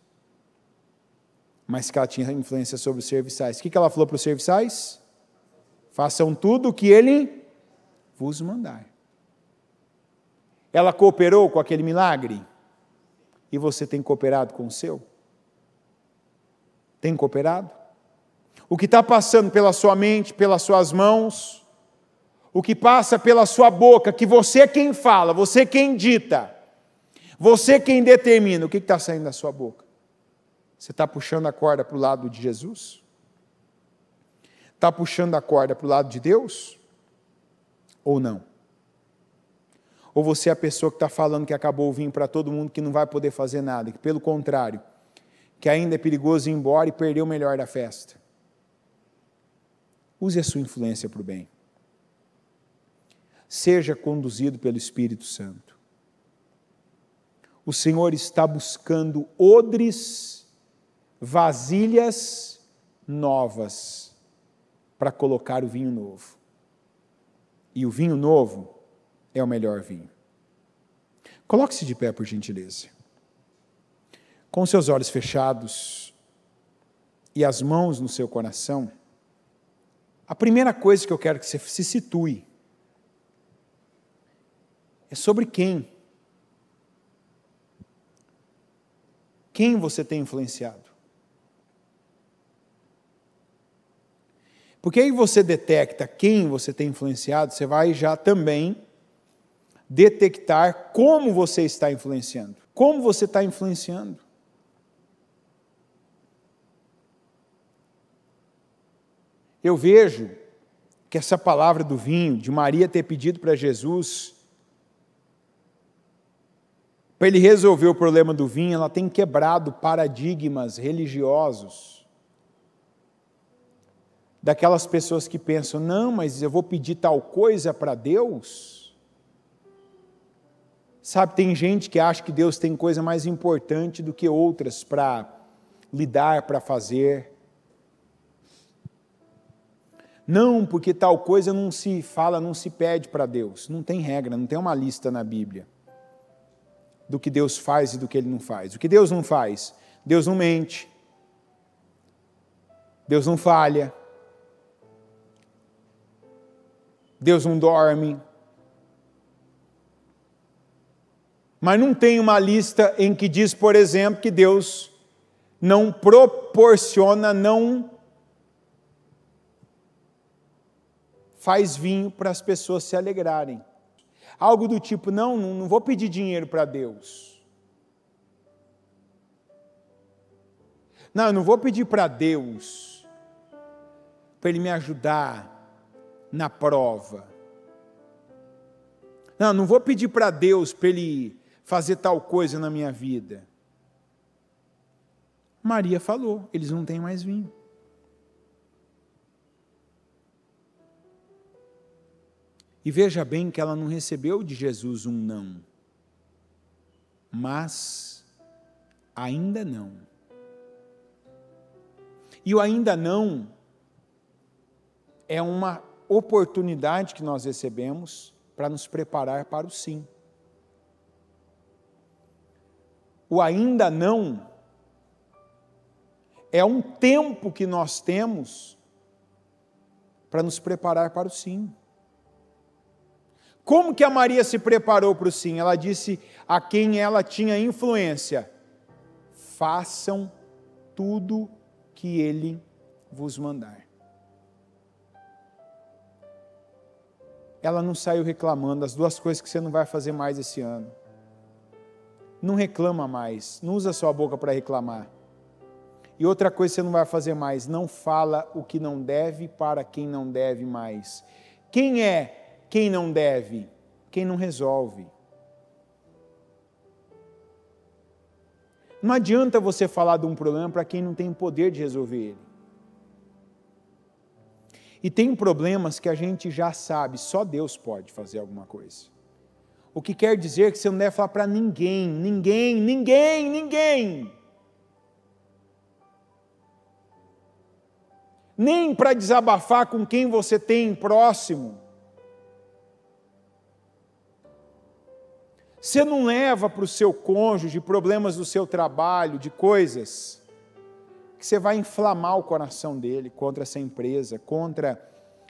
mas que ela tinha influência sobre os serviçais. O que ela falou para os serviçais? Façam tudo o que ele vos mandar. Ela cooperou com aquele milagre? E você tem cooperado com o seu? Tem cooperado? O que está passando pela sua mente, pelas suas mãos, o que passa pela sua boca, que você é quem fala, você é quem dita, você é quem determina, o que está saindo da sua boca? Você está puxando a corda para o lado de Jesus? Está puxando a corda para o lado de Deus? Ou não? Ou você é a pessoa que está falando que acabou o vinho para todo mundo, que não vai poder fazer nada, que pelo contrário, que ainda é perigoso ir embora e perder o melhor da festa? Use a sua influência para o bem. Seja conduzido pelo Espírito Santo. O Senhor está buscando odres, vasilhas novas para colocar o vinho novo. E o vinho novo é o melhor vinho. Coloque-se de pé, por gentileza. Com seus olhos fechados e as mãos no seu coração, a primeira coisa que eu quero que você se situe é sobre quem. Quem você tem influenciado? Porque aí você detecta quem você tem influenciado, você vai já também detectar como você está influenciando. Como você está influenciando. Eu vejo que essa palavra do vinho, de Maria ter pedido para Jesus, para ele resolver o problema do vinho, ela tem quebrado paradigmas religiosos daquelas pessoas que pensam, não, mas eu vou pedir tal coisa para Deus. Sabe, tem gente que acha que Deus tem coisa mais importante do que outras para lidar, para fazer. Não, porque tal coisa não se fala, não se pede para Deus. Não tem regra, não tem uma lista na Bíblia do que Deus faz e do que Ele não faz. O que Deus não faz? Deus não mente. Deus não falha. Deus não dorme. Mas não tem uma lista em que diz, por exemplo, que Deus não proporciona, não faz vinho para as pessoas se alegrarem. Algo do tipo, não vou pedir dinheiro para Deus. Não, eu não vou pedir para Deus, para Ele me ajudar na prova. Não vou pedir para Deus para Ele fazer tal coisa na minha vida. Maria falou, eles não têm mais vinho. E veja bem que ela não recebeu de Jesus um não, mas ainda não. E o ainda não é uma oportunidade que nós recebemos para nos preparar para o sim. O ainda não é um tempo que nós temos para nos preparar para o sim. Como que a Maria se preparou para o sim? Ela disse a quem ela tinha influência: façam tudo que Ele vos mandar. Ela não saiu reclamando, as duas coisas que você não vai fazer mais esse ano. Não reclama mais, não usa sua boca para reclamar. E outra coisa que você não vai fazer mais, não fala o que não deve para quem não deve mais. Quem é quem não deve? Quem não resolve. Não adianta você falar de um problema para quem não tem poder de resolver ele. E tem problemas que a gente já sabe, só Deus pode fazer alguma coisa. O que quer dizer que você não deve falar para ninguém. Nem para desabafar com quem você tem próximo. Você não leva para o seu cônjuge problemas do seu trabalho, de coisas que você vai inflamar o coração dele contra essa empresa, contra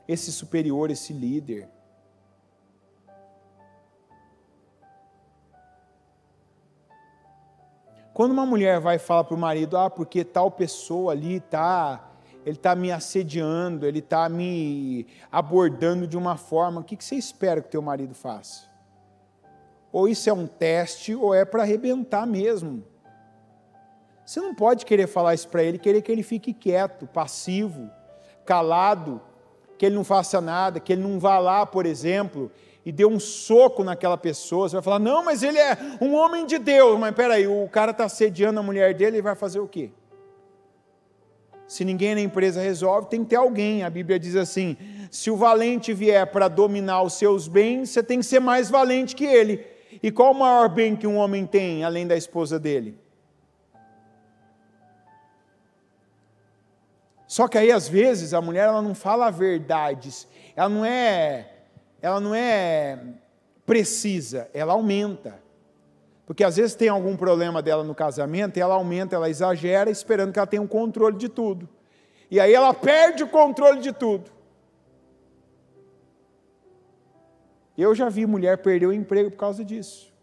esse superior, esse líder. Quando uma mulher vai falar para o marido, porque tal pessoa ali ele está me assediando, ele está me abordando de uma forma, o que você espera que o teu marido faça? Ou isso é um teste, ou é para arrebentar mesmo. Você não pode querer falar isso para ele, querer que ele fique quieto, passivo, calado, que ele não faça nada, que ele não vá lá, por exemplo, e dê um soco naquela pessoa. Você vai falar, não, mas ele é um homem de Deus. Mas peraí, o cara está assediando a mulher dele, ele vai fazer o quê? Se ninguém na empresa resolve, tem que ter alguém. A Bíblia diz assim, se o valente vier para dominar os seus bens, você tem que ser mais valente que ele. E qual o maior bem que um homem tem, além da esposa dele? Só que aí, às vezes, a mulher ela não fala verdades, ela não é precisa, ela aumenta. Porque às vezes tem algum problema dela no casamento, e ela aumenta, ela exagera, esperando que ela tenha um controle de tudo. E aí ela perde o controle de tudo. Eu já vi mulher perder o emprego por causa disso.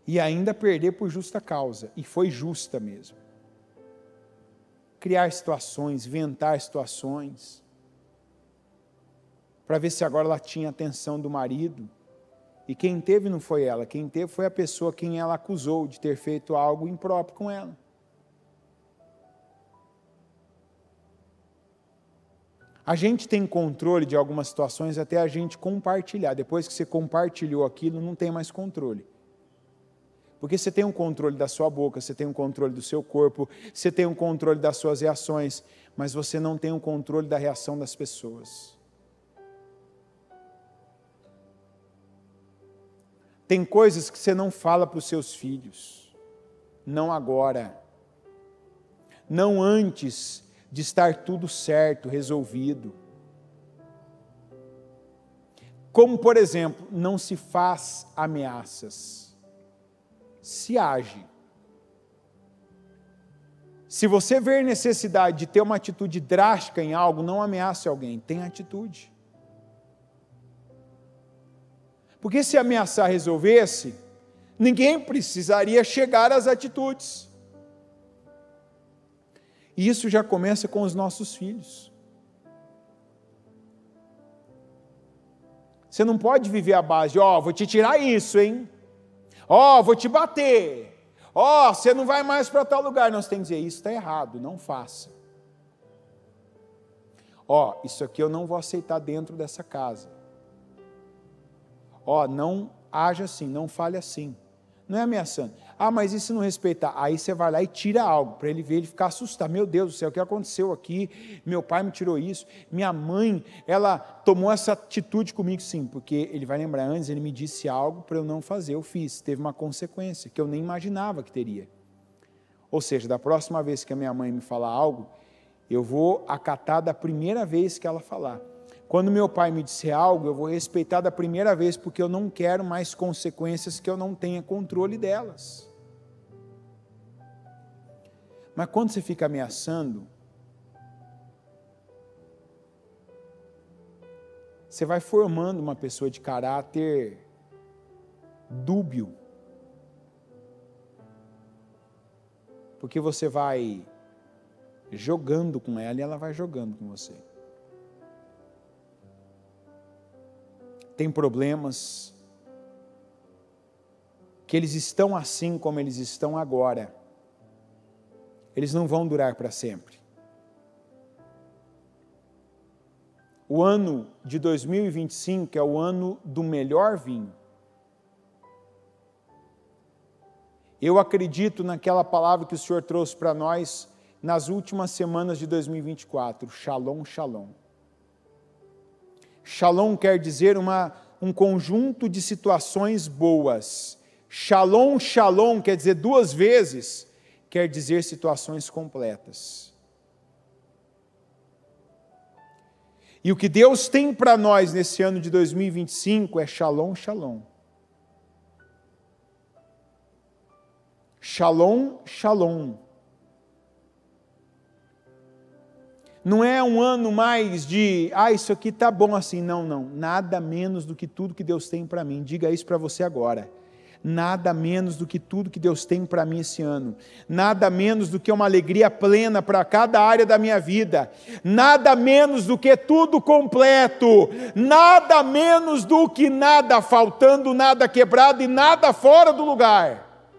E ainda perder por justa causa, e foi justa mesmo. Criar situações, inventar situações, para ver se agora ela tinha a atenção do marido. E quem teve não foi ela, quem teve foi a pessoa quem ela acusou de ter feito algo impróprio com ela. A gente tem controle de algumas situações até a gente compartilhar. Depois que você compartilhou aquilo, não tem mais controle. Porque você tem um controle da sua boca, você tem um controle do seu corpo, você tem um controle das suas reações, mas você não tem um controle da reação das pessoas. Tem coisas que você não fala para os seus filhos, não agora, não antes de estar tudo certo, resolvido. Como, por exemplo, não se faz ameaças, se age. Se você ver necessidade de ter uma atitude drástica em algo, não ameace alguém, tenha atitude. Porque se ameaçar resolvesse, ninguém precisaria chegar às atitudes. E isso já começa com os nossos filhos. Você não pode viver à base de, vou te tirar isso, hein? Vou te bater. Você não vai mais para tal lugar. Não, você tem que dizer, isso está errado, não faça. Isso aqui eu não vou aceitar dentro dessa casa. Não haja assim, não fale assim. Não é ameaçando. Mas e se não respeitar? Aí você vai lá e tira algo, para ele ver, ele ficar assustado. Meu Deus do céu, o que aconteceu aqui? Meu pai me tirou isso. Minha mãe, ela tomou essa atitude comigo, sim, porque ele vai lembrar, antes ele me disse algo para eu não fazer, eu fiz. Teve uma consequência que eu nem imaginava que teria. Ou seja, da próxima vez que a minha mãe me falar algo, eu vou acatar da primeira vez que ela falar. Quando meu pai me disser algo, eu vou respeitar da primeira vez, porque eu não quero mais consequências que eu não tenha controle delas. Mas quando você fica ameaçando, você vai formando uma pessoa de caráter dúbio. Porque você vai jogando com ela e ela vai jogando com você. Tem problemas que eles estão assim como eles estão agora. Eles não vão durar para sempre. O ano de 2025 é o ano do melhor vinho. Eu acredito naquela palavra que o Senhor trouxe para nós nas últimas semanas de 2024, Shalom, Shalom. Shalom quer dizer um conjunto de situações boas. Shalom, Shalom quer dizer duas vezes, quer dizer situações completas. E o que Deus tem para nós nesse ano de 2025 é Shalom, Shalom. Shalom, Shalom. Não é um ano mais de, isso aqui está bom assim. Não. Nada menos do que tudo que Deus tem para mim. Diga isso para você agora. Nada menos do que tudo que Deus tem para mim esse ano. Nada menos do que uma alegria plena para cada área da minha vida. Nada menos do que tudo completo. Nada menos do que nada faltando, nada quebrado e nada fora do lugar.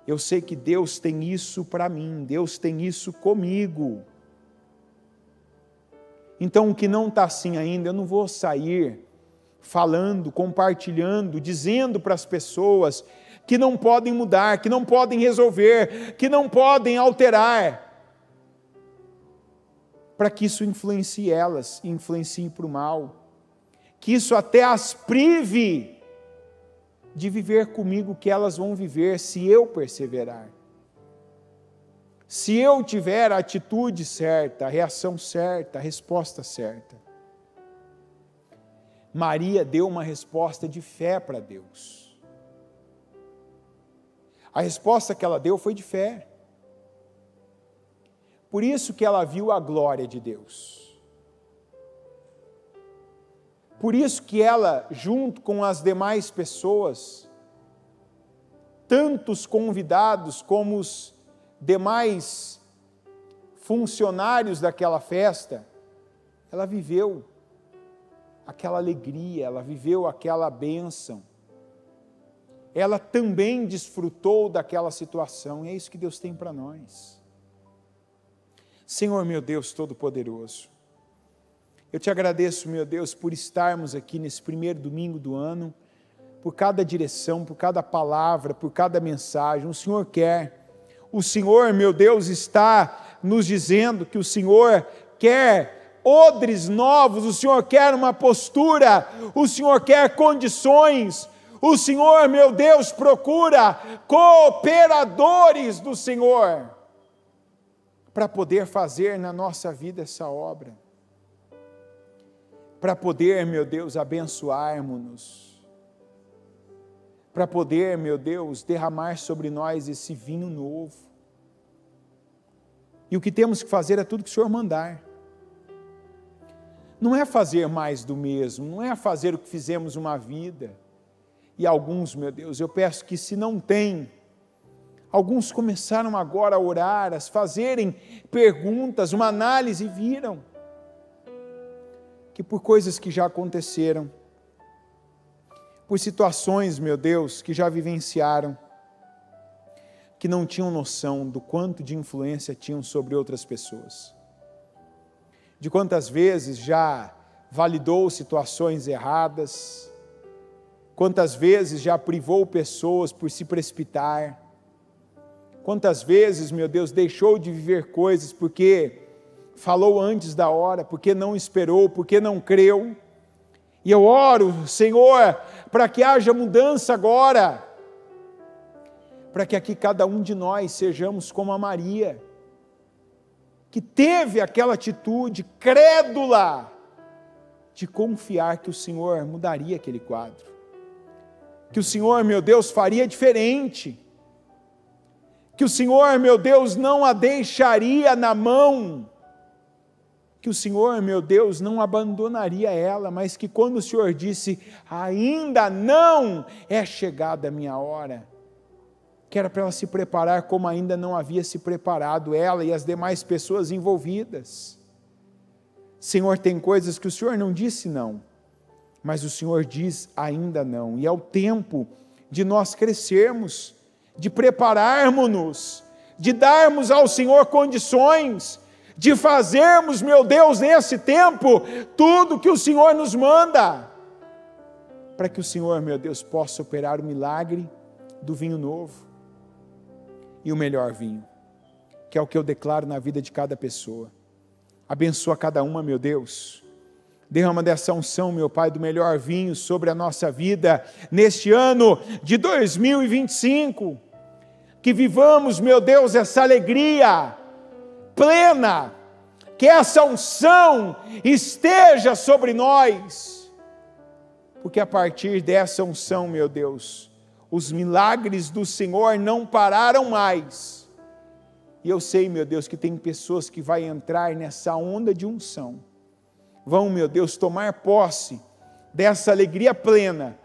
Eu sei que Deus tem isso para mim. Deus tem isso comigo. Então, o que não está assim ainda, eu não vou sair falando, compartilhando, dizendo para as pessoas que não podem mudar, que não podem resolver, que não podem alterar, para que isso influencie elas, influencie para o mal, que isso até as prive de viver comigo o que elas vão viver se eu perseverar. Se eu tiver a atitude certa, a reação certa, a resposta certa. Maria deu uma resposta de fé para Deus. A resposta que ela deu foi de fé. Por isso que ela viu a glória de Deus. Por isso que ela, junto com as demais pessoas, tanto os convidados como os demais funcionários daquela festa, ela viveu aquela alegria, ela viveu aquela bênção. Ela também desfrutou daquela situação, e é isso que Deus tem para nós. Senhor meu Deus Todo-Poderoso, Eu te agradeço, meu Deus, por estarmos aqui nesse primeiro domingo do ano, por cada direção, por cada palavra, por cada mensagem. O Senhor quer. O Senhor, meu Deus, está nos dizendo que o Senhor quer odres novos, o Senhor quer uma postura, o Senhor quer condições. O Senhor, meu Deus, procura cooperadores do Senhor para poder fazer na nossa vida essa obra. Para poder, meu Deus, abençoarmos-nos. Para poder, meu Deus, derramar sobre nós esse vinho novo. E o que temos que fazer é tudo que o Senhor mandar. Não é fazer mais do mesmo, não é fazer o que fizemos uma vida. E alguns, meu Deus, eu peço que se não tem, alguns começaram agora a orar, a fazerem perguntas, uma análise, e viram que por coisas que já aconteceram, por situações, meu Deus, que já vivenciaram, que não tinham noção do quanto de influência tinham sobre outras pessoas, de quantas vezes já validou situações erradas, quantas vezes já privou pessoas por se precipitar, quantas vezes, meu Deus, deixou de viver coisas porque falou antes da hora, porque não esperou, porque não creu. E eu oro, Senhor, para que haja mudança agora, para que aqui cada um de nós sejamos como a Maria, que teve aquela atitude crédula de confiar que o Senhor mudaria aquele quadro, que o Senhor, meu Deus, faria diferente, que o Senhor, meu Deus, não a deixaria na mão, que o Senhor, meu Deus, não abandonaria ela, mas que quando o Senhor disse, ainda não é chegada a minha hora, que era para ela se preparar como ainda não havia se preparado, ela e as demais pessoas envolvidas. Senhor, tem coisas que o Senhor não disse não, mas o Senhor diz ainda não, e é o tempo de nós crescermos, de prepararmos-nos, de darmos ao Senhor condições, de fazermos, meu Deus, nesse tempo, tudo que o Senhor nos manda, para que o Senhor, meu Deus, possa operar o milagre do vinho novo, e o melhor vinho, que é o que eu declaro na vida de cada pessoa. Abençoa cada uma, meu Deus, derrama dessa unção, meu Pai, do melhor vinho sobre a nossa vida, neste ano de 2025, que vivamos, meu Deus, essa alegria plena, que essa unção esteja sobre nós, porque a partir dessa unção, meu Deus, os milagres do Senhor não pararam mais, e eu sei, meu Deus, que tem pessoas que vão entrar nessa onda de unção, vão, meu Deus, tomar posse dessa alegria plena,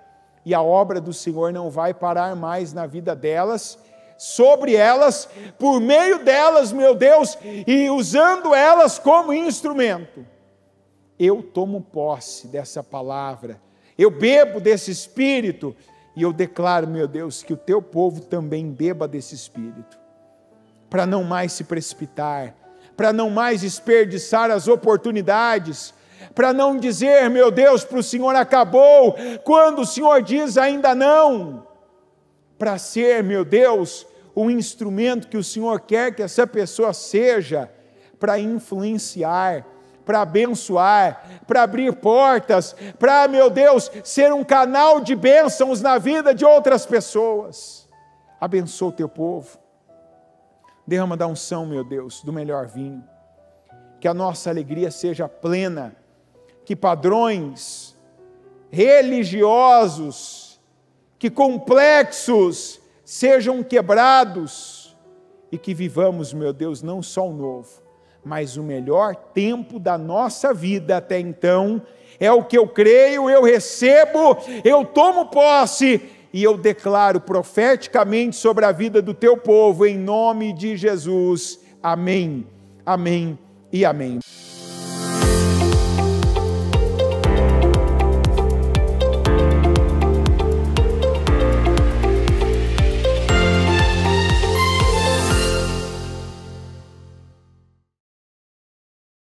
e a obra do Senhor não vai parar mais na vida delas, sobre elas, por meio delas, meu Deus, e usando elas como instrumento. Eu tomo posse dessa palavra, eu bebo desse Espírito, e eu declaro, meu Deus, que o teu povo também beba desse Espírito, para não mais se precipitar, para não mais desperdiçar as oportunidades, para não dizer, meu Deus, para o Senhor acabou, quando o Senhor diz ainda não, para ser, meu Deus, um instrumento que o Senhor quer que essa pessoa seja, para influenciar, para abençoar, para abrir portas, para, meu Deus, ser um canal de bênçãos na vida de outras pessoas. Abençoa o teu povo, derrama da unção, meu Deus, do melhor vinho, que a nossa alegria seja plena, que padrões religiosos, que complexos sejam quebrados, e que vivamos, meu Deus, não só o novo, mas o melhor tempo da nossa vida até então, é o que eu creio, eu recebo, eu tomo posse, e eu declaro profeticamente sobre a vida do teu povo, em nome de Jesus, amém, amém e amém.